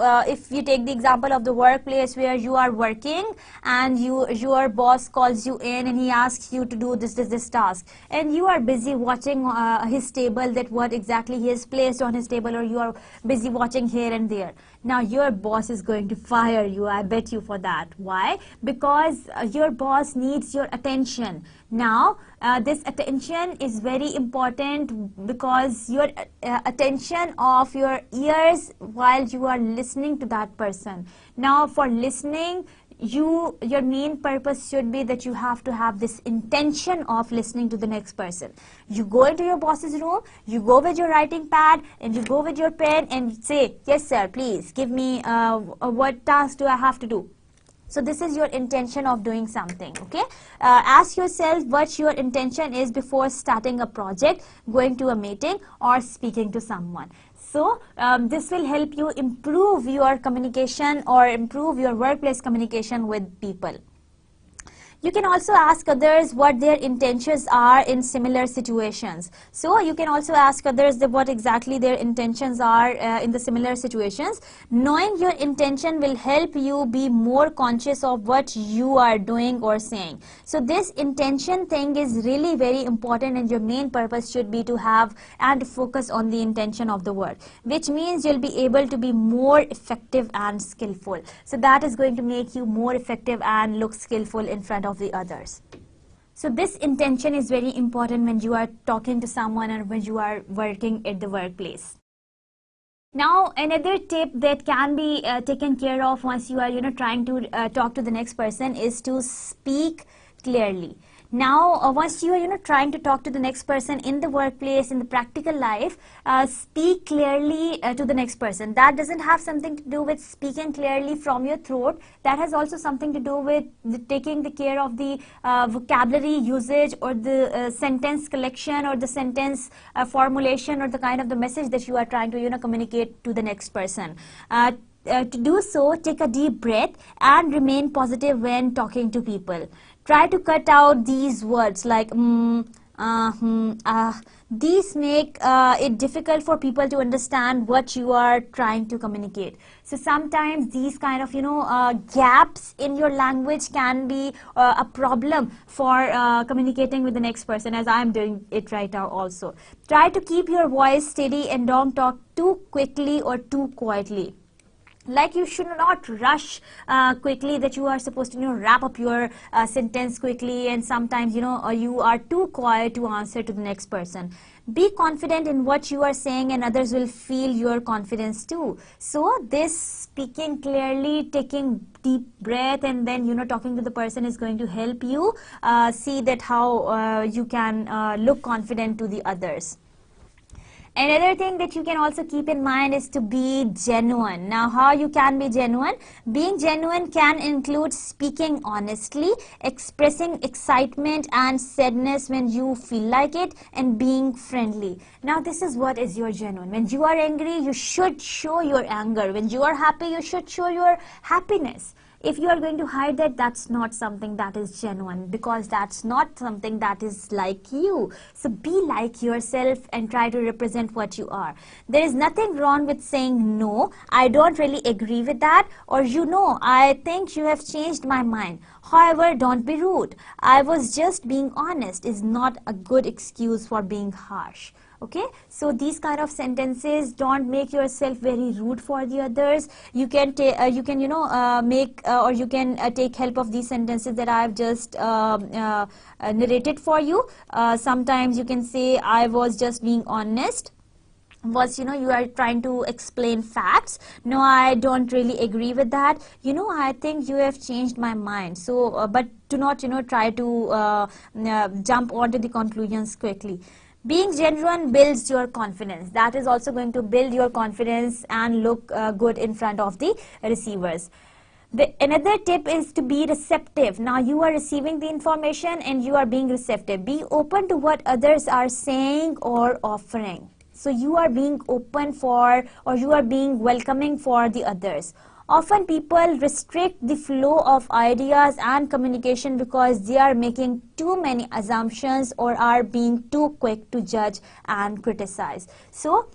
you take the example of the workplace where you are working and your boss calls you in and he asks you to do this task, and you are busy watching his table, that what exactly he has placed on his table, or you are busy watching here and there. Now your boss is going to fire you, I bet you for that. Why? Because your boss needs your attention. Now this attention is very important, because your attention of your ears while you are listening to that person. Now for listening, your main purpose should be that you have to have this intention of listening to the next person. You go into your boss's room, you go with your writing pad and you go with your pen and say, yes sir, please give me what task do I have to do. So this is your intention of doing something, okay? Ask yourself what your intention is before starting a project, going to a meeting or speaking to someone. So this will help you improve your communication or improve your workplace communication with people. You can also ask others what their intentions are in similar situations. So you can also ask others what exactly their intentions are in the similar situations. Knowing your intention will help you be more conscious of what you are doing or saying. So this intention thing is really very important, and your main purpose should be to have and focus on the intention of the word, which means you'll be able to be more effective and skillful. So that is going to make you more effective and look skillful in front of the others. So this intention is very important when you are talking to someone or when you are working at the workplace. Now another tip that can be taken care of once you are trying to talk to the next person is to speak clearly. Now once you are trying to talk to the next person in the workplace, in the practical life, speak clearly to the next person. That doesn't have something to do with speaking clearly from your throat. That has also something to do with taking the care of the vocabulary usage or the sentence collection or the sentence formulation or the kind of the message that you are trying to communicate to the next person. To do so, take a deep breath and remain positive when talking to people. Try to cut out these words like these make it difficult for people to understand what you are trying to communicate. So sometimes these kind of gaps in your language can be a problem for communicating with the next person, as I am doing it right now also. Try to keep your voice steady and don't talk too quickly or too quietly. Like you should not rush quickly, that you are supposed to wrap up your sentence quickly, and sometimes you are too quiet to answer to the next person. Be confident in what you are saying and others will feel your confidence too. So this speaking clearly, taking deep breath and then talking to the person is going to help you see that how you can look confident to the others. Another thing that you can also keep in mind is to be genuine. Now, how you can be genuine? Being genuine can include speaking honestly, expressing excitement and sadness when you feel like it, and being friendly. Now, this is what is your genuine. When you are angry, you should show your anger. When you are happy, you should show your happiness. If you are going to hide that, that's not something that is genuine, because that's not something that is like you. So be like yourself and try to represent what you are. There is nothing wrong with saying, no, I don't really agree with that, or I think you have changed my mind. However, don't be rude. I was just being honest is not a good excuse for being harsh. Okay, so these kind of sentences, don't make yourself very rude for the others. You can make or you can take help of these sentences that I have just narrated for you. Sometimes you can say, I was just being honest. was, you are trying to explain facts. No, I don't really agree with that. I think you have changed my mind. So, but do not, try to jump onto the conclusions quickly. Being genuine builds your confidence. That is also going to build your confidence and look good in front of the receivers. Another tip is to be receptive. Now you are receiving the information and you are being receptive. Be open to what others are saying or offering. So you are being open for, or you are being welcoming for the others. Often people restrict the flow of ideas and communication because they are making too many assumptions or are being too quick to judge and criticize. So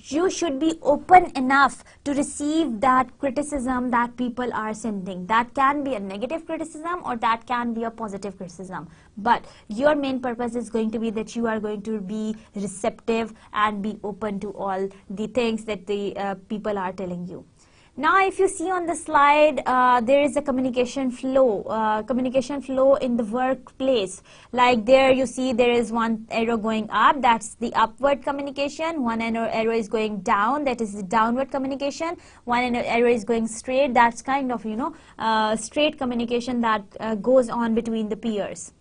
you should be open enough to receive that criticism that people are sending. That can be a negative criticism or that can be a positive criticism. But your main purpose is going to be that you are going to be receptive and be open to all the things that the people are telling you. Now, if you see on the slide, there is a communication flow in the workplace. Like there you see there is one arrow going up, that's the upward communication. One arrow is going down, that is the downward communication. One arrow is going straight, that's kind of, straight communication that goes on between the peers.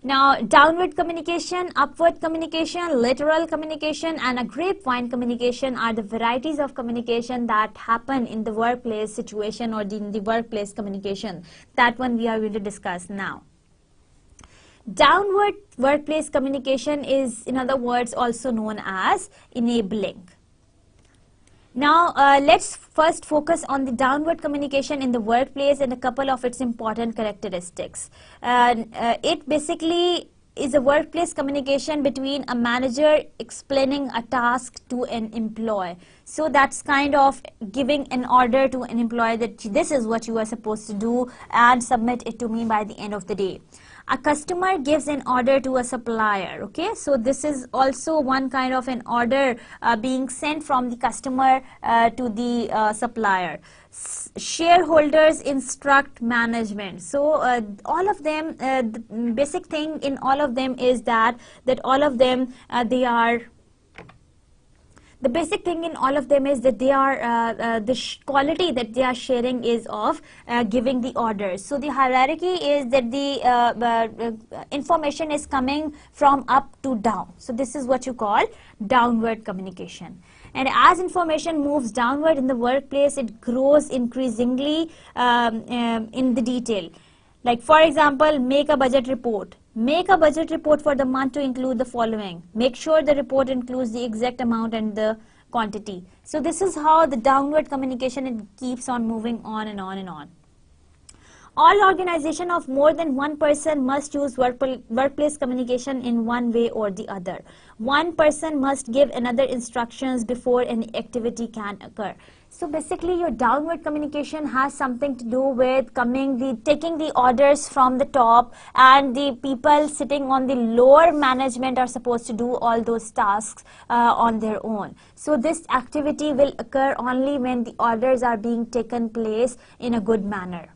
Now, downward communication, upward communication, lateral communication, and a grapevine communication are the varieties of communication that happen in the workplace situation or in the workplace communication. That one we are going to discuss now. Downward workplace communication is, in other words, also known as enabling. Now, let's first focus on the downward communication in the workplace and a couple of its important characteristics. It basically is a workplace communication between a manager explaining a task to an employee. So that's kind of giving an order to an employee that this is what you are supposed to do and submit it to me by the end of the day. A customer gives an order to a supplier, okay? So this is also one kind of an order being sent from the customer to the supplier. Shareholders instruct management. So all of them, the basic thing in all of them is that all of them, the basic thing in all of them is that they are the quality that they are sharing is of giving the orders. So the hierarchy is that the information is coming from up to down. So this is what you call downward communication. And as information moves downward in the workplace, it grows increasingly in the detail. Like for example, make a budget report. Make a budget report for the month to include the following. Make sure the report includes the exact amount and the quantity. So this is how the downward communication, it keeps on moving on and on and on. All organization of more than one person must use workplace communication in one way or the other. One person must give another instructions before any activity can occur. So basically your downward communication has something to do with taking the orders from the top, and the people sitting on the lower management are supposed to do all those tasks on their own. So this activity will occur only when the orders are being taken place in a good manner.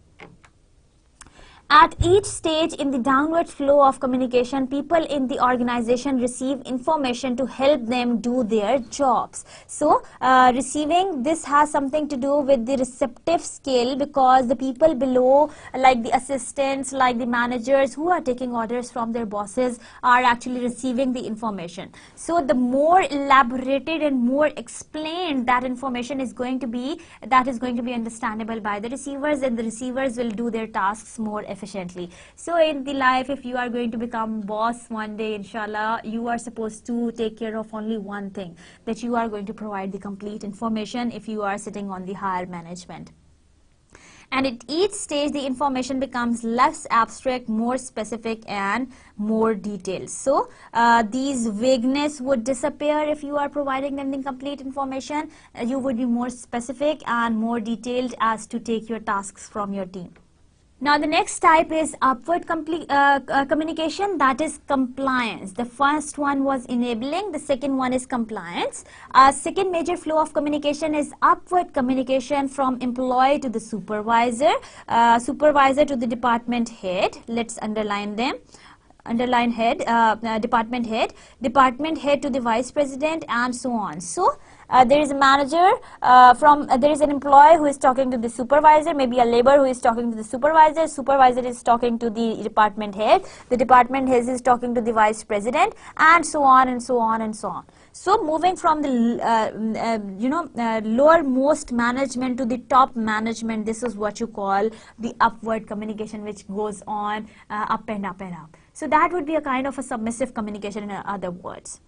At each stage in the downward flow of communication, people in the organization receive information to help them do their jobs. So, receiving this has something to do with the receptive skill, because the people below, like the assistants, like the managers who are taking orders from their bosses, are actually receiving the information. So, the more elaborated and more explained that information is going to be, that is going to be understandable by the receivers, and the receivers will do their tasks more efficiently. So in the life, if you are going to become boss one day, inshallah, you are supposed to take care of only one thing, that you are going to provide the complete information if you are sitting on the higher management. And at each stage, the information becomes less abstract, more specific, and more detailed. So these vagueness would disappear if you are providing them the complete information. You would be more specific and more detailed as to take your tasks from your team. Now the next type is upward communication, that is compliance. The first one was enabling, the second one is compliance. Second major flow of communication is upward communication from employee to the supervisor, supervisor to the department head. Let's underline them. underline head, department head to the vice president, and so on. So there is a manager there is an employee who is talking to the supervisor, maybe a laborer who is talking to the supervisor, supervisor is talking to the department head, the department head is talking to the vice president, and so on and so on and so on. So moving from the lowermost management to the top management, this is what you call the upward communication, which goes on up and up and up. So that would be a kind of a submissive communication, in other words.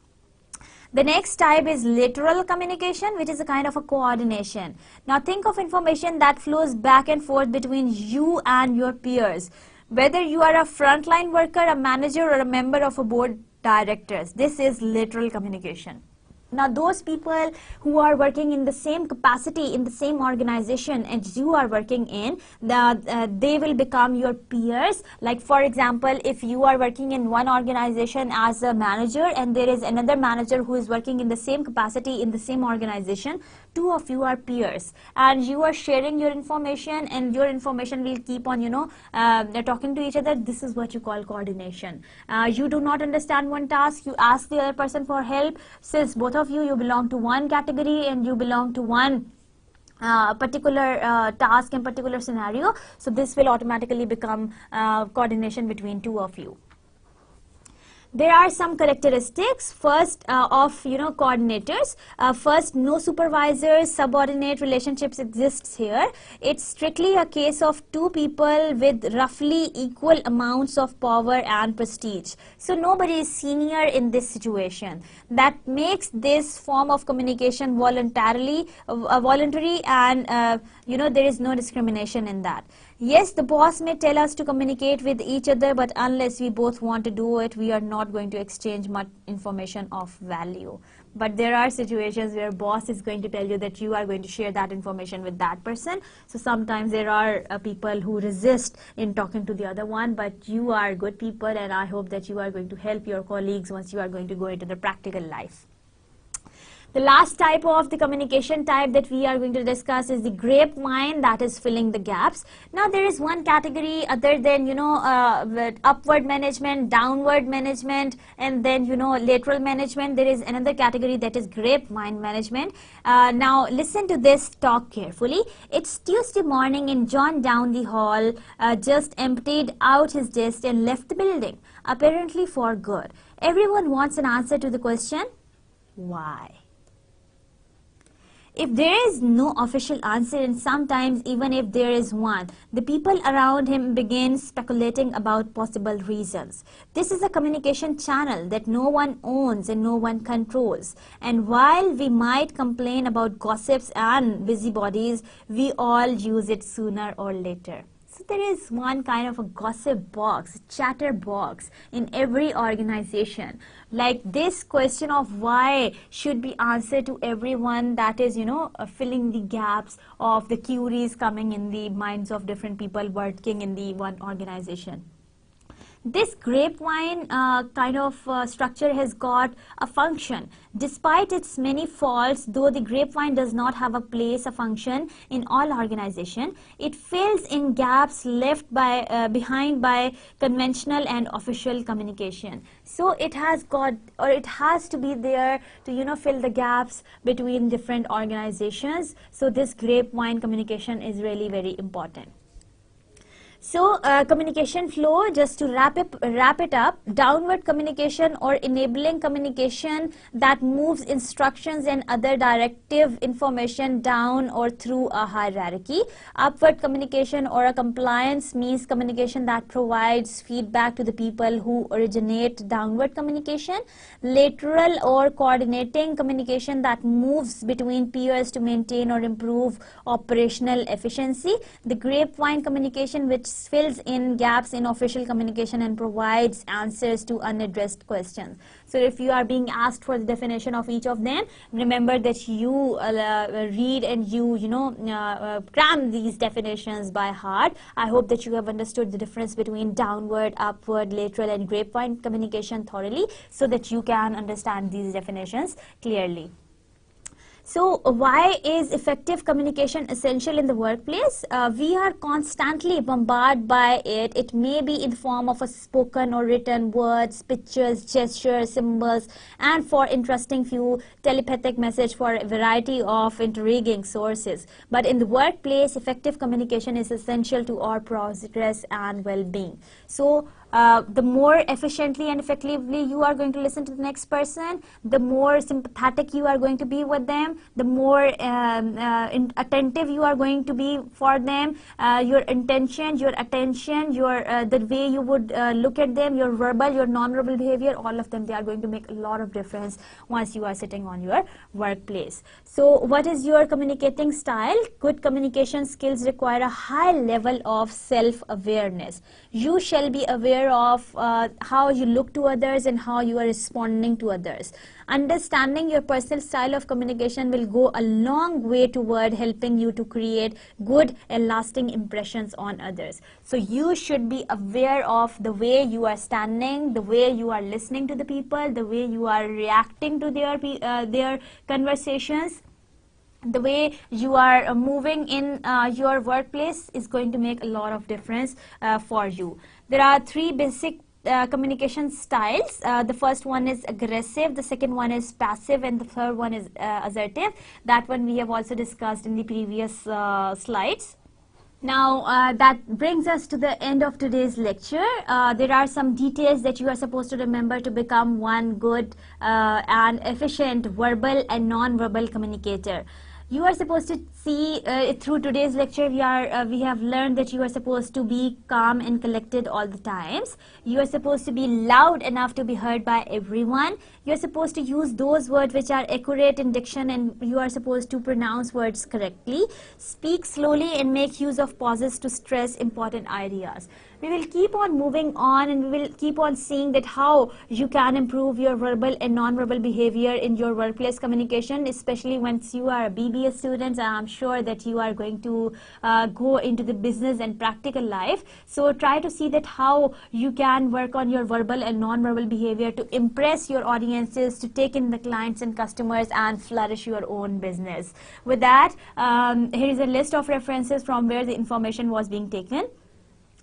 The next type is lateral communication, which is a kind of a coordination. Now think of information that flows back and forth between you and your peers. Whether you are a frontline worker, a manager, or a member of a board directors, this is lateral communication. Now those people who are working in the same capacity, in the same organization as you are working in, they will become your peers. Like for example, if you are working in one organization as a manager and there is another manager who is working in the same capacity in the same organization, two of you are peers and you are sharing your information, and your information will keep on they're talking to each other. This is what you call coordination. You do not understand one task, you ask the other person for help. Since both of you belong to one category and you belong to one particular task and particular scenario, so this will automatically become coordination between two of you. There are some characteristics first of coordinators. First, no supervisors, subordinate relationships exists here. It's strictly a case of two people with roughly equal amounts of power and prestige. So nobody is senior in this situation. That makes this form of communication voluntary, and there is no discrimination in that. Yes, the boss may tell us to communicate with each other, but unless we both want to do it, we are not going to exchange much information of value. But there are situations where boss is going to tell you that you are going to share that information with that person. So sometimes there are people who resist in talking to the other one, but you are good people, and I hope that you are going to help your colleagues once you are going to go into the practical life. The last type of the communication type that we are going to discuss is the grapevine, that is filling the gaps. Now there is one category other than upward management, downward management, and then lateral management. There is another category that is grapevine management. Now listen to this talk carefully. It's Tuesday morning and John down the hall just emptied out his desk and left the building, apparently for good. Everyone wants an answer to the question, why? If there is no official answer, and sometimes even if there is one, the people around him begin speculating about possible reasons. This is a communication channel that no one owns and no one controls. And while we might complain about gossips and busybodies, we all use it sooner or later. So there is one kind of a gossip box, a chatter box in every organization. Like this question of why should be answered to everyone, that is, filling the gaps of the queries coming in the minds of different people working in the one organization. This grapevine kind of structure has got a function. Despite its many faults, though the grapevine does not have a place, a function in all organizations, it fills in gaps left behind by conventional and official communication. So it has got, or it has to be there to fill the gaps between different organizations. So this grapevine communication is really very important. So communication flow, just to wrap it up, downward communication or enabling communication that moves instructions and other directive information down or through a hierarchy. Upward communication or a compliance means communication that provides feedback to the people who originate downward communication. Lateral or coordinating communication that moves between peers to maintain or improve operational efficiency. The grapevine communication, which fills in gaps in official communication and provides answers to unaddressed questions. So if you are being asked for the definition of each of them, remember that you read and you cram these definitions by heart. I hope that you have understood the difference between downward, upward, lateral and grapevine communication thoroughly, so that you can understand these definitions clearly. So why is effective communication essential in the workplace? We are constantly bombarded by it. It may be in the form of a spoken or written words, pictures, gestures, symbols, and for interesting few telepathic message for a variety of intriguing sources. But in the workplace, effective communication is essential to our progress and well-being. So the more efficiently and effectively you are going to listen to the next person, the more sympathetic you are going to be with them, the more attentive you are going to be for them, your intention, your attention, the way you would look at them, your verbal, your non-verbal behavior, all of them, they are going to make a lot of difference once you are sitting on your workplace. So what is your communicating style? Good communication skills require a high level of self-awareness. You shall be aware of how you look to others and how you are responding to others. Understanding your personal style of communication will go a long way toward helping you to create good and lasting impressions on others. So you should be aware of the way you are standing, the way you are listening to the people, the way you are reacting to their conversations. The way you are moving in your workplace is going to make a lot of difference for you. There are three basic communication styles. The first one is aggressive, the second one is passive, and the third one is assertive. That one we have also discussed in the previous slides. Now that brings us to the end of today's lecture. There are some details that you are supposed to remember to become one good and efficient verbal and non-verbal communicator. You are supposed to see through today's lecture, we have learned that you are supposed to be calm and collected all the times. You are supposed to be loud enough to be heard by everyone. You are supposed to use those words which are accurate in diction, and you are supposed to pronounce words correctly. Speak slowly and make use of pauses to stress important ideas. We will keep on moving on, and we will keep on seeing that how you can improve your verbal and non-verbal behavior in your workplace communication, especially once you are a BBA student. I'm sure that you are going to go into the business and practical life. So try to see that how you can work on your verbal and non-verbal behavior to impress your audiences, to take in the clients and customers, and flourish your own business. With that, here is a list of references from where the information was being taken.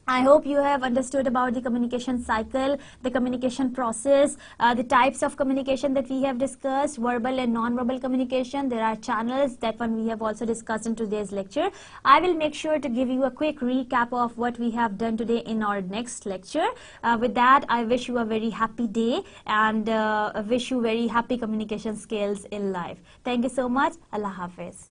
I hope you have understood about the communication cycle, the communication process, the types of communication that we have discussed, verbal and non-verbal communication. There are channels, that one we have also discussed in today's lecture. I will make sure to give you a quick recap of what we have done today in our next lecture. With that, I wish you a very happy day, and wish you very happy communication skills in life. Thank you so much. Allah Hafiz.